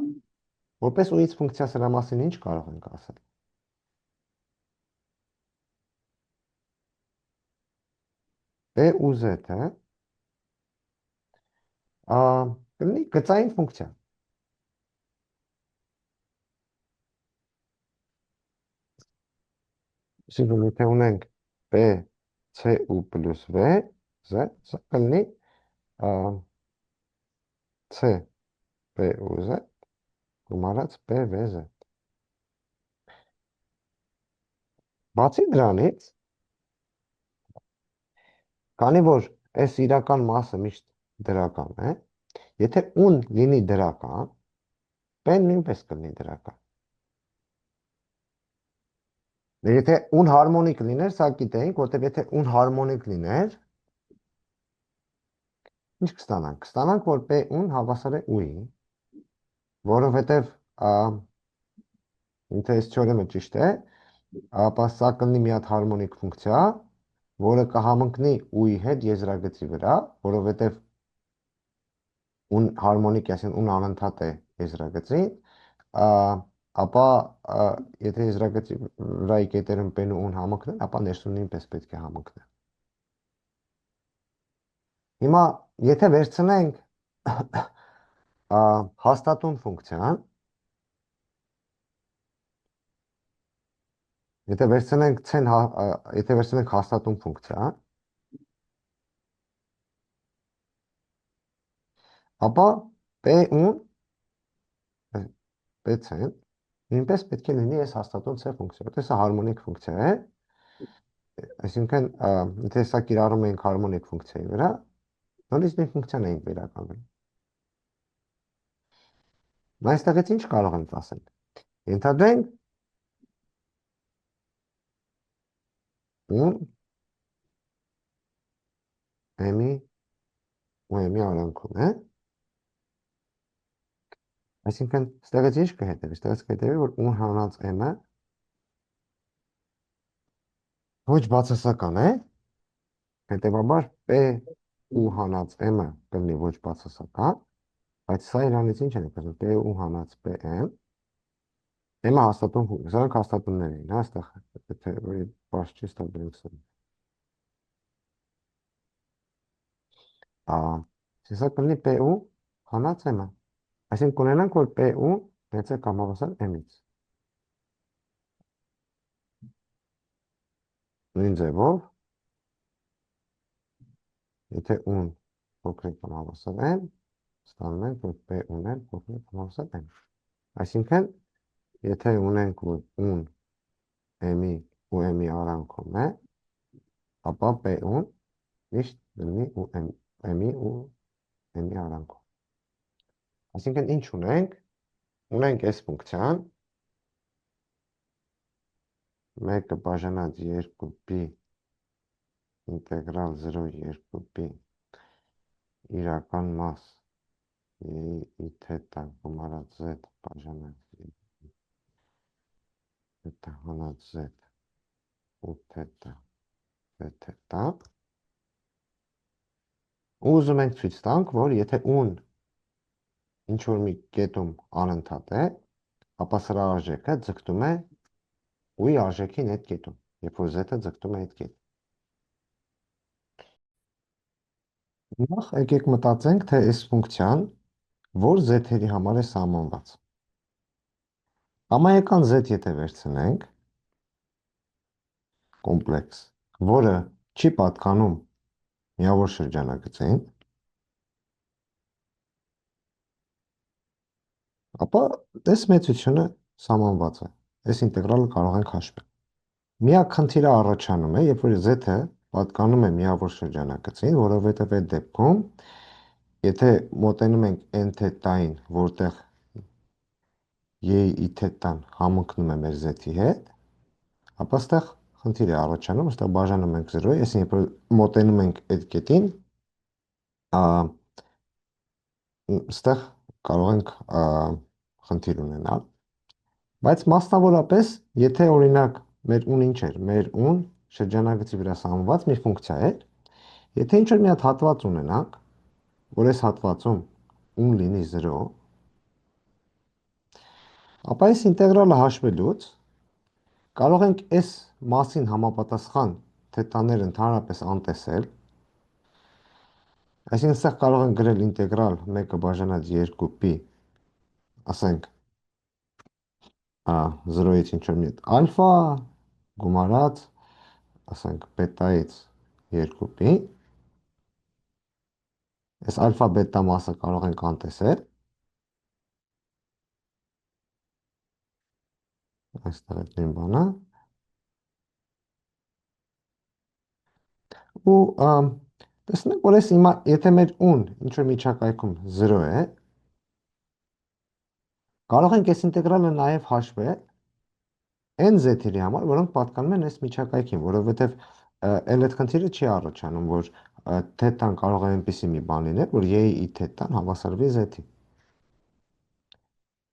Որպես u-ից ֆունկցիա սրա մասին ինչ կարող ենք ասել։ P ու z-ը կլինի գծային ֆունկցիա։ Այսինքն եթե ունենք P, C ու պլյուս V, Z, սա կլինի C, P ու Z գումարած P, V, Z։ Բացի դրանից, քանի որ այս իրական մասը միշտ դրական է, եթե ուն լինի դրական, p-ն նույնպես կլինի դրական։ Եթե ուն հարմոնիկ լիներ, սա գիտեինք, որտեղ եթե ուն հարմոնիկ լիներ, ինչ կստանանք։ Կստանանք, որ p-ուն հավասար է u-ի, որովհետև եթե այս թեորեմը ճիշտ է, ապա սա կլինի մի հատ հարմոնիկ ֆունկցիա, որը կհամընկնի u-ի հետ եզրագծի վրա, որովհետև ուն հարմոնիկ է, այսինքն ուն անընդհատ է եզրագծին, ապա եթե եզրագծի վրայի կետերում p-ն ու ուն համընկնեն, ապա ներսում նույնպես պետք է համընկնեն։ Հիմա եթե վերցնենք հաստատուն ֆունկցիան, եթե վերցնենք հաստատուն ֆունկցիա, ապա p-ուն p-ն նույնպես պետք է լինի այս հաստատուն c ֆունկցիա, որտեղ սա հարմոնիկ ֆունկցիա է, այսինքն եթե սա կիրառում ենք հարմոնիկ ֆունկցիայի վրա, նորից նույն ֆունկցիան ենք վերականգնում։ Այստեղից ինչ կարող ենք ասել։ Ենթադրենք ուն m-ի ու m-ի արանքում է, այսինքն ստեղից ինչ կհետևի, ստեղից կհետևի, որ ուն հանած m-ը ոչ բացասական է, հետևաբար p ու հանած m-ը կլինի ոչ բացասական, բայց սա իրանից ինչ են կազմում, p ու հանած pm, m-ը հաստատուն ֆունկցիա, սրանք հաստատուններ էին, հա, այստեղ եթե բաց չի ստա դրենք սա կլինի p ու հանած m-ը, այսինքն կունենանք, որ p ու մեծ է կամ հավասար m-ից։ Նույն ձևով, եթե ուն փոքր կամ հավասար n, ստանում ենք, որ p ունել փոքր կամ հավասար n։ Այսինքն, եթե ունենք, որ ուն m-ի ու m-ի արանքում է, ապա p ուն միշտ լինի m-ի ու m-ի արանքում։ Այսինքն, ինչ ունենք, ունենք այս ֆունկցիան, 1-ը բաժանած 2p ինտեգրալ 0 2p իրական մաս i թետա գումարած z բաժանած թետա հանած z ու թետա z թետա, ու ուզում ենք ցույց տանք, որ եթե ուն ինչ-որ մի կետում անընդհատ է, ապա սրա արժեքը ձգտում է ու-ի արժեքին այդ կետում, երբ որ z-ը ձգտում է այդ կետ։ Նախ եկեք մտածենք, թե այս ֆունկցիան որ z-երի համար է սահմանված։ Համայական z եթե վերցնենք, կոմպլեքս, որը չի պատկանում միավոր շրջանագծին, ապա այս մեծությունը սահմանված է, այս ինտեգրալը կարող ենք հաշվել։ Միակ խնդիրը առաջանում է, երբ որ z-ը պատկանում է միավոր շրջանագծին, որովհետև այդ դեպքում, եթե մոտենում ենք n թետային, որտեղ y-ի թետան համընկնում է մեր z-ի հետ, ապա ստեղ խնդիր է առաջանում, ստեղ բաժանում ենք 0-ի, այսինքն երբ որ մոտենում ենք այդ կետին, ստեղ կարող ենք խնդիր ունենալ, բայց մասնավորապես, եթե օրինակ մեր ուն ինչ էր, մեր ուն շրջանագծի վրա սահմանված մի ֆունկցիա էր, եթե ինչ-որ մի հատ հատված ունենանք, որ այս հատվածում ուն լինի 0, ապա այս ինտեգրալը հաշվելուց կարող ենք այս մասին համապատասխան թետաներ ընդհանրապես անտեսել, այսինքն ստեղ կարող ենք գրել ինտեգրալ 1-ը բաժանած 2p, ասենք 0-ից ինչ-որ մի հատ ալֆա գումարած, ասենք բետայից 2p, այս ալֆա բետա մասը կարող ենք անտեսել, այստեղ այդ նույն բանը, Ու տեսնենք, որ այս հիմա, եթե մեր ուն ինչ որ միջակայքում 0 է, կարող ենք այս ինտեգրալը նաև հաշվել n z-երի համար, որոնք պատկանում են այս միջակայքին, որովհետև էլ այդ խնդիրը չի առաջանում, որ թետան կարող է այնպիսի մի բան լինել, որ y-ի ի թետան հավասարվի z-ի։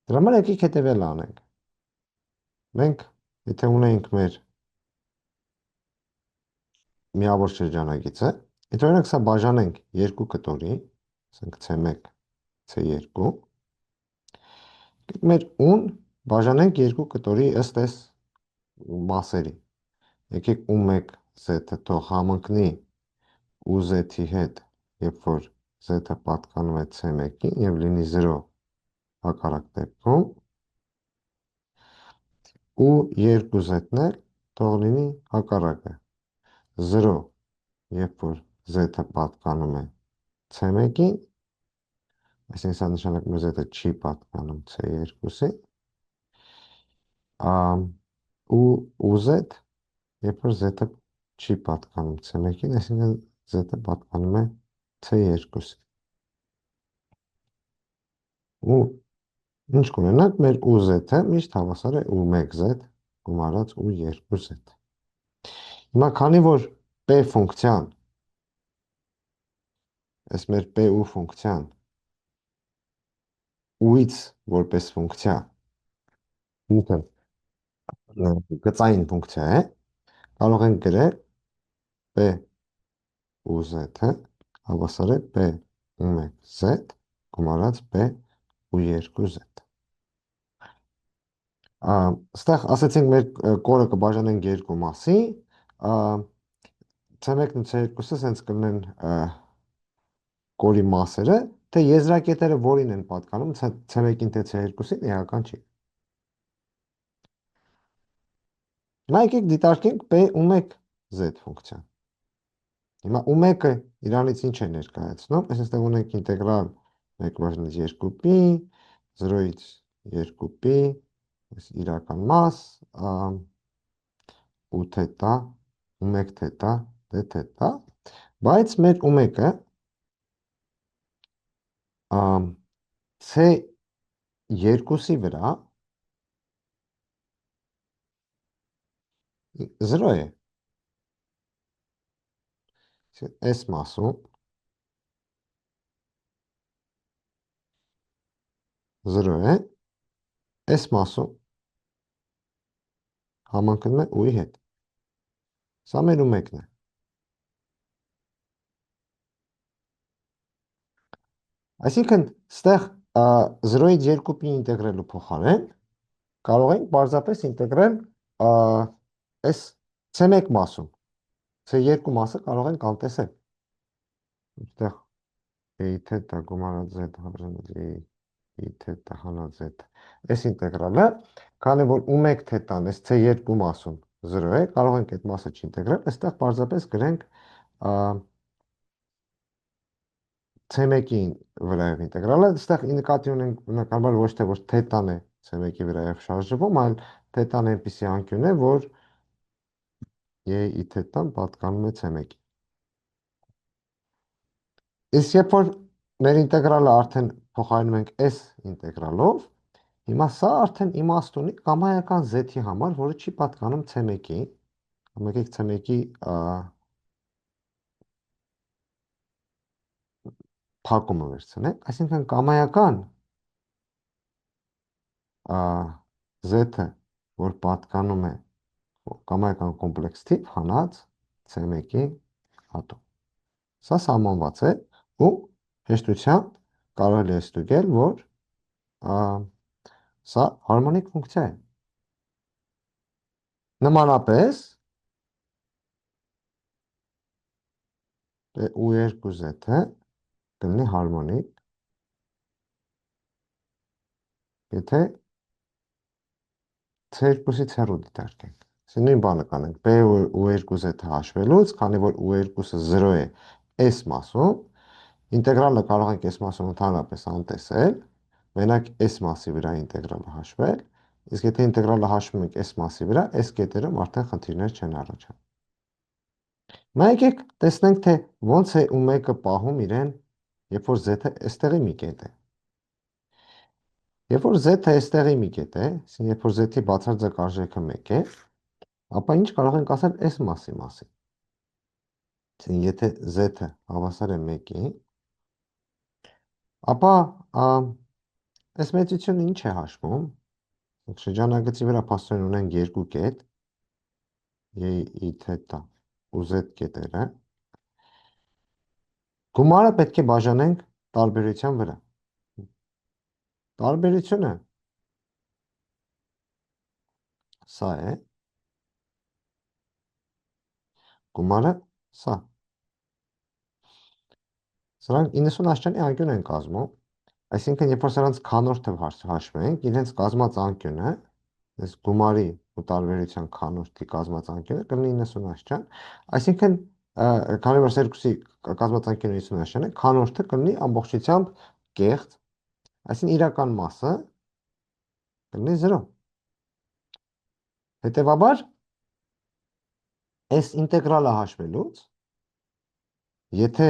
Դրա համար եկեք հետևյալը անենք։ Մենք, եթե ունենք մեր միավոր շրջանագիծը, եթե օրինակ սա բաժանենք երկու կտորի, ասենք C1, C2, մեր ուն բաժանենք երկու կտորի ըստ այս մասերի։ Եկեք U1 Z-ը թող համընկնի UZ-ի հետ, երբ որ Z-ը պատկանում է C1-ին եւ լինի 0 հակառակ դեպքում, ու 2Z-ն էլ թող լինի հակառակը 0, երբ որ Z-ը պատկանում է C1-ին, այսինքն սա նշանակում է Z-ը չի պատկանում C2-ին, ու Z, երբ որ Z-ը չի պատկանում C1-ին, այսինքն Z-ը պատկանում է C2-ին։ Ու ինչ կունենանք, մեր UZ-ը միշտ հավասար է U1Z գումարած U2Z։ Հիմա քանի որ P ֆունկցիան, այս մեր PU ֆունկցիան U-ից որպես ֆունկցիա, ինքը գծային ֆունկցիա է, կարող ենք գրել P UZ-ը հավասար է P U1Z գումարած P U2Z։ Ստեղ ասացինք մեր կորը կբաժանենք երկու մասի, C1-ն ու C2-ը սենց կլինեն կորի մասերը, թե եզրակետերը որին են պատկանում, C1-ին թե C2-ին, էական չի։ Հիմա եկեք դիտարկենք P U1Z ֆունկցիան։ Հիմա U1-ը իրանից ինչ է ներկայացնում, այսինքն ունենք ինտեգրալ 1/2π, 0-ից 2π, իրական մաս, ու թետա, U1 թետա, դե թետա, բայց մեր U1-ը C2-ի վրա 0 է, այս մասում 0 է, այս մասում համընկնում է ու-ի հետ։ Սա մեր U1-ն է։ Այսինքն, ստեղ 0-ից 2π ինտեգրելու փոխարեն կարող ենք պարզապես ինտեգրել այս C1 մասում, C2 մասը կարող ենք անտեսել։ Այստեղ a թետա գումարած z հավասար է a թետա հանած z։ Այս ինտեգրալը, քանի որ U1 թետան այս C2 մասում 0 է, կարող ենք այդ մասը չինտեգրել, այստեղ պարզապես գրենք C1-ի վրայով ինտեգրալը, այստեղ նկատի ունենք բնականաբար ոչ թե որ թետան է C1-ի վրայով շարժվում, այլ թետան այնպիսի անկյուն է, որ y-ի թետան պատկանում է C1-ին։ Իսկ երբ որ մեր ինտեգրալը արդեն փոխարինում ենք այս ինտեգրալով, հիմա սա արդեն իմաստ ունի կամայական z-ի համար, որը չի պատկանում C1-ի, եկեք C1-ի փակումը վերցնենք, այսինքն կամայական z-ը, որ պատկանում է կամայական կոմպլեքս թիվ հանած C1-ի հատում։ Սա սահմանված է ու հեշտությամբ կարելի է ստուգել, որ սա հարմոնիկ ֆունկցիա է։ Նմանապես U2Z-ը կլինի հարմոնիկ, եթե C2-ից հեռու դիտարկենք։ Իսկ նույն բանը կանենք, P U2Z-ը հաշվելուց, քանի որ U2-ը 0 է այս մասում, ինտեգրալը կարող ենք այս մասում ընդհանրապես անտեսել, մենակ այս մասի վրա ինտեգրալը հաշվել, իսկ եթե ինտեգրալը հաշվում ենք այս մասի վրա, այս կետերում արդեն խնդիրներ չեն առաջանում։ Հիմա եկեք տեսնենք, թե ոնց է ու մեկը պահում իրեն, երբ որ z-ը այստեղի մի կետ է։ Երբ որ z-ը այստեղի մի կետ է, այսինքն երբ որ z-ի բացարձակ արժեքը 1 է, ապա ինչ կարող ենք ասել այս մասի մասին։ Այսինքն եթե z-ը հավասար է 1-ի, ապա այս մեծությունը ինչ է հաշվում։ Շրջանագծի վրա փաստորեն ունենք երկու կետ, i թետա ու z կետերը։ Գումարը պետք է բաժանենք տարբերության վրա։ Տարբերությունը սա է, գումարը սա։ Սրանք 90 աստիճանի անկյուն են կազմում, այսինքն երբ որ սրանց քանորդը հաշվենք, իրենց կազմած անկյունը, այս գումարի ու տարբերության քանորդի կազմած անկյունը կլինի 90 աստիճան, այսինքն քանի որ երկուսի կազմած անկյունը 90 աստիճան է, քանորդը կլինի ամբողջությամբ կեղծ, այսինքն իրական մասը կլինի 0։ Հետևաբար, այս ինտեգրալը հաշվելուց, եթե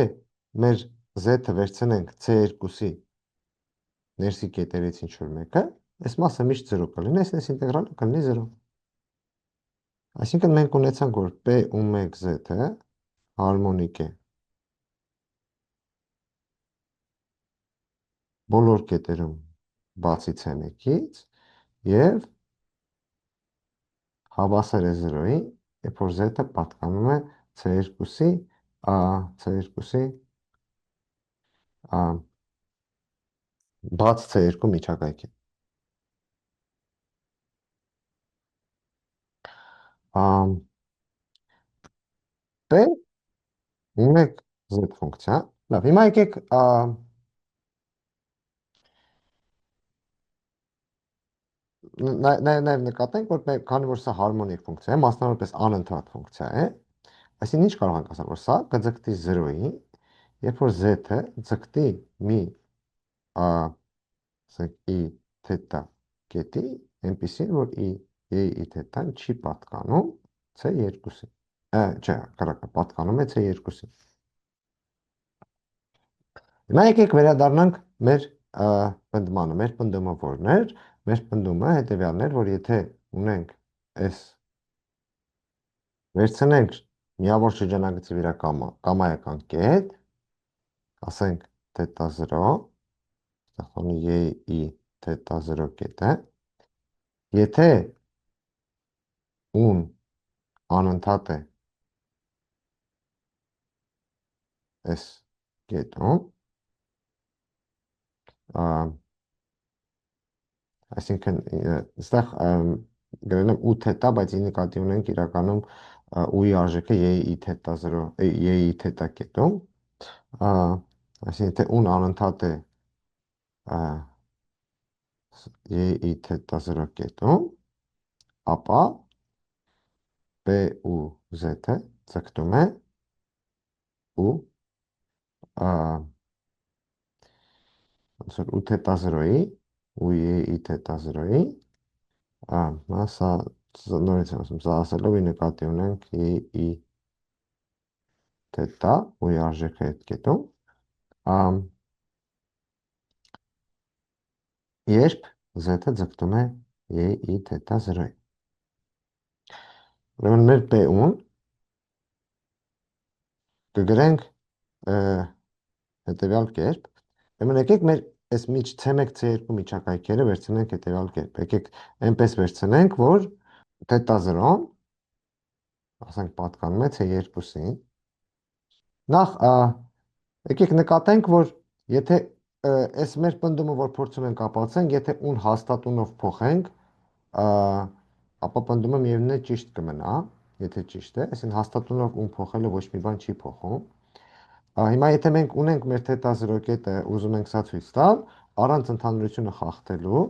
մեր z-ը վերցնենք c2-ի ներսի կետերից ինչ-որ մեկը, այս մասը միշտ 0 կլինի, այս ինտեգրալը կլինի 0։ Այսինքն մենք ունեցանք, որ p1 z-ը հարմոնիկ է բոլոր կետերում բացի c1-ից և հավասար է 0-ի, երբ որ z-ը պատկանում է c2-ի բաց C2 միջակայքին։ P մեկ z ֆունկցիա։ Լավ, հիմա եկեք նաև նկատենք, որ քանի որ սա հարմոնիկ ֆունկցիա է, մասնավորապես անընդհատ ֆունկցիա է, այսինքն ինչ կարող ենք ասել, որ սա կձգտի 0-ի, երբ որ z-ը ձգտի մի ասենք i թետա կետի, այնպիսին, որ i թետան չի պատկանում C2-ին։ Չէ, կրակը պատկանում է C2-ին։ Հիմա եկեք վերադառնանք մեր պնդմանը, մեր պնդումը որն էր, մեր պնդումը հետևյալն էր, որ եթե ունենք այս վերցնենք միավոր շրջանագծի վրա կամայական կետ, ասենք թետա 0, ստեղծողնի i թետա 0 կետը, եթե ուն անընդհատ է այս կետում, այսինքն այստեղ գրել եմ 8 թետա, բայց ի նկատի ունենք իրականում ու-ի արժեքը i թետա 0, i թետա կետում, այսինքն եթե ուն անընդհատ է i թետա 0 կետում, ապա p ու z-ը ձգտում է ու 8 թետա 0-ի ու i թետա 0-ի, սա նորից եմ ասում, սա ասելով ի նկատի ունենք i թետա ու-ի արժեքը այդ կետում, երբ z-ը ձգտում է i թետա 0-ի։ Ուրեմն մեր p-ուն կգրենք հետևյալ կերպ, ուրեմն եկեք մեր այս C1 C2 միջակայքերը վերցնենք հետևյալ կերպ, եկեք այնպես վերցնենք, որ թետա 0-ն, ասենք պատկանում է C2-ին, նախ եկեք նկատենք, որ եթե այս մեր պնդումը, որ փորձում ենք ապացուցենք, եթե ուն հաստատունով փոխենք, ապա պնդումը միևնույն է ճիշտ կմնա, եթե ճիշտ է, այսինքն հաստատունով ուն փոխելը ոչ մի բան չի փոխում։ Հիմա եթե մենք ունենք մեր թետա 0 կետը, ուզում ենք սա ցույց տալ, առանց ընդհանրությունը խախտելու,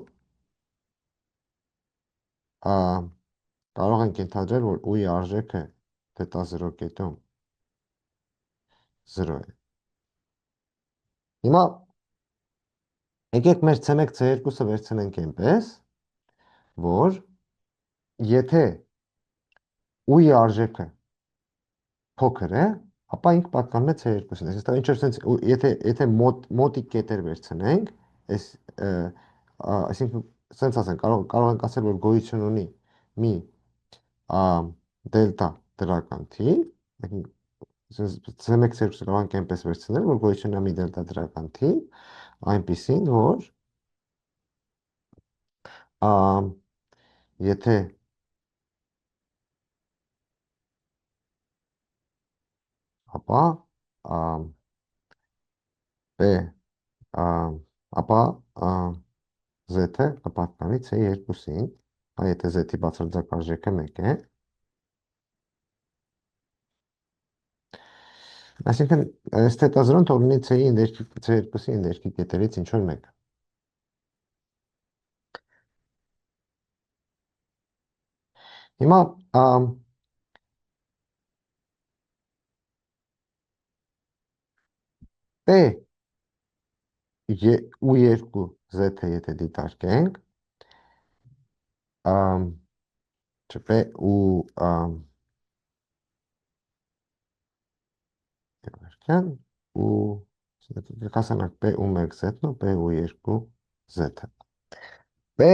կարող ենք ենթադրել, որ ու-ի արժեքը թետա 0 կետում 0 է։ Հիմա եկեք մեր C1 C2-ը վերցնենք այնպես, որ եթե ու-ի արժեքը փոքր է, ապա ինքը պատկանում է C2-ին։ Այսինքն ինչ որ sense եթե մոտիկ կետեր վերցնենք, այս այսինքն sense ասենք կարող ենք ասել որ գոյություն ունի մի ա դելտա դրական թիվ, C1 C2 կարող ենք այնպես վերցնել, որ գոյություն ունի մի դելտա դրական թիվ, այնպիսին որ ա եթե ապա ա B ա ապա Z-ը կպատկանի C2-ին, հա եթե Z-ի բացարձակ արժեքը 1 է, այսինքն այս թետազրոն թող լինի C-ի C2-ի ներքի կետերից ինչ որ մեկը։ Հիմա P ու 2 Z-ը եթե դիտարկենք, P ու կասանանք P ու 1 Z-ն ու P ու 2 Z-ը։ P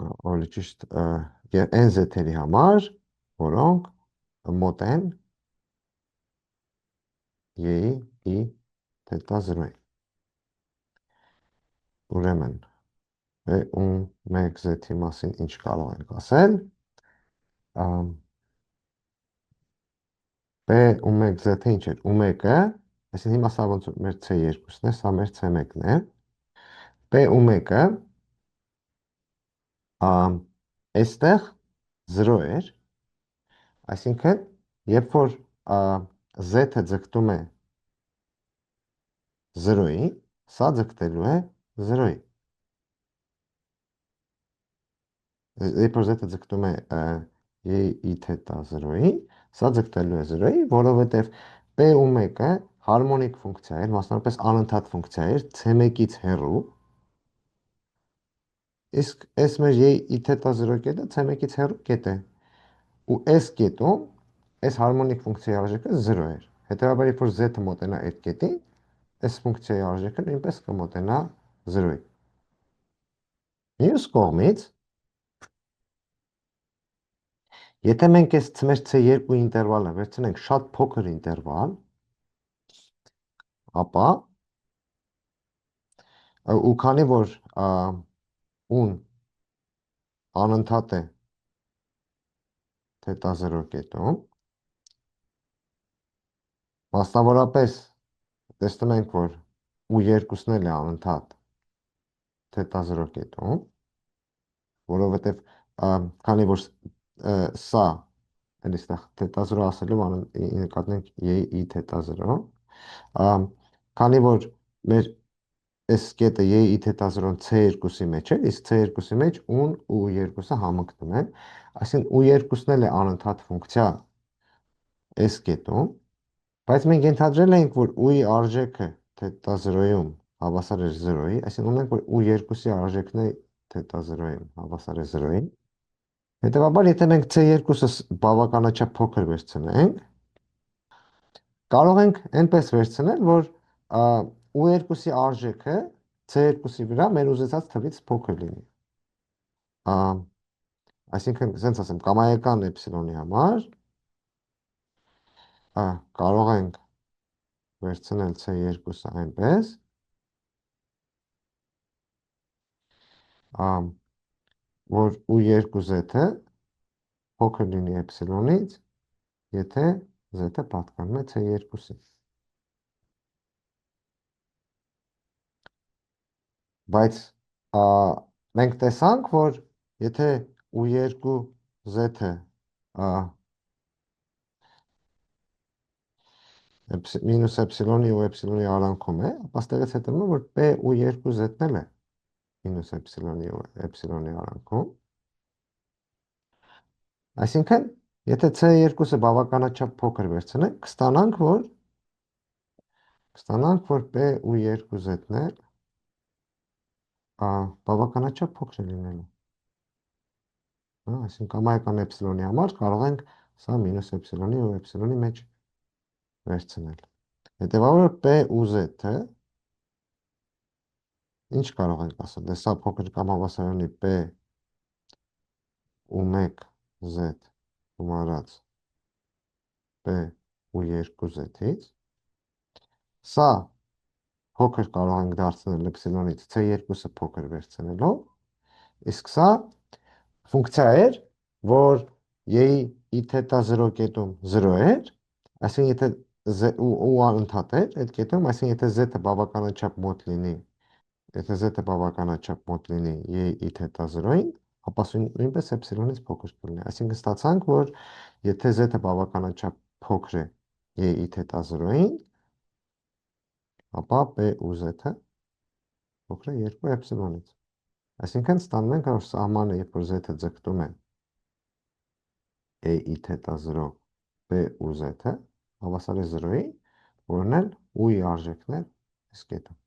օրի ճիշտ n Z-երի համար, որոնք մոտ են i թետա 0-ին։ Ուրեմն P ու 1 Z-ի մասին ինչ կարող ենք ասել։ P ու 1 Z-ը ինչ էր։ Ու 1-ը, այսինքն հիմա սա ոնց որ մեր C2-ն է, սա մեր C1-ն է։ P ու 1-ը այստեղ 0 էր, այսինքն երբ որ Z-ը ձգտում է 0-ի, սա ձգտելու է 0-ի։ Երբ որ Z-ը ձգտում է i թետա 0-ի, սա ձգտելու է 0-ի, որովհետև P ու 1-ը հարմոնիկ ֆունկցիա էր, մասնավորապես անընդհատ ֆունկցիա էր, C1-ից հեռու, իսկ այս մեր i թետա 0 կետը C1-ից հեռու կետ է, ու այս կետում այս հարմոնիկ ֆունկցիայի արժեքը 0 էր։ Հետևաբար, երբ որ Z-ը մոտենա այդ կետին, այս ֆունկցիայի արժեքը նույնպես կմոտենա 0-ի։ Մյուս կողմից, եթե մենք այս մեր C2 ինտերվալը վերցնենք շատ փոքր ինտերվալ, ապա ու քանի որ ուն անընդհատ է թետա 0 կետում, մասնավորապես տեսնում ենք, որ ու2-ն էլ է անընդհատ թետա 0 կետում, որովհետև քանի որ սա այստեղ թետա 0 ասելով նկատենք i թետա 0, քանի որ մեր այս կետը i թետա 0-ն C2-ի մեջ է, իսկ C2-ի մեջ ուն ու 2-ը համընկնում են, այսինքն ու2-ն էլ է անընդհատ ֆունկցիա այս կետում, բայց մենք ենթադրել ենք, որ ու-ի արժեքը թետա 0-ում հավասար է 0-ի, այսինքն ունենք, որ ու2-ի արժեքն է թետա 0-ում հավասար է 0-ի։ Հետևաբար, եթե մենք C2-ը բավականաչափ փոքր վերցնենք, կարող ենք այնպես վերցնել, որ ու2-ի արժեքը C2-ի վրա մեր ուզեցած թվից փոքր լինի։ Այսինքն, ասենց ասեմ, կամայական էպսիլոնի համար կարող ենք վերցնել C2-ը այնպես, որ ու2 Z-ը փոքր լինի էպսիլոնից, եթե Z-ը պատկանում է C2-ին։ Բայց մենք տեսանք, որ եթե ու2 Z-ը մինուս էպսիլոնի ու էպսիլոնի արանքում է, ապա ստեղից հետևում է, որ P ու 2 Z-ն էլ է մինուս էպսիլոնի ու էպսիլոնի արանքում։ Այսինքն, եթե C2-ը բավականաչափ փոքր վերցնենք, կստանանք, որ P ու 2 Z-ն է բավականաչափ փոքր է լինելու։ Այսինքն կամայական էպսիլոնի համար կարող ենք սա մինուս էպսիլոնի ու էպսիլոնի մեջ վերցնել։ Հետևաբար P ու Z-ը ինչ կարող ենք ասել, դե սա փոքր կամ հավասարանի P ու 1 Z գումարած P ու 2 Z-ից, սա փոքր կարող ենք դարձնել էպսիլոնից C2-ը փոքր վերցնելով, իսկ սա ֆունկցիա էր, որ y-ի թետա 0 կետում 0 էր, այսինքն եթե ու անընդհատ էր այդ կետում, այսինքն եթե z-ը բավականաչափ մոտ լինի, եթե z-ը բավականաչափ մոտ լինի y-ի թետա 0-ին, ապա նույնպես էպսիլոնից փոքր կլինի։ Այսինքն ստացանք, որ եթե z-ը բավականաչափ փոքր է y-ի թետա 0-ին, ապա p ու z-ը փոքր է 2 էպսիլոնից։ Այսինքն ստանում ենք, որ սահմանը, երբ որ z-ը ձգտում է a-ի թետա 0 p ու z-ը հավասար է 0-ի, որն էլ u-ի արժեքն է այս կետում։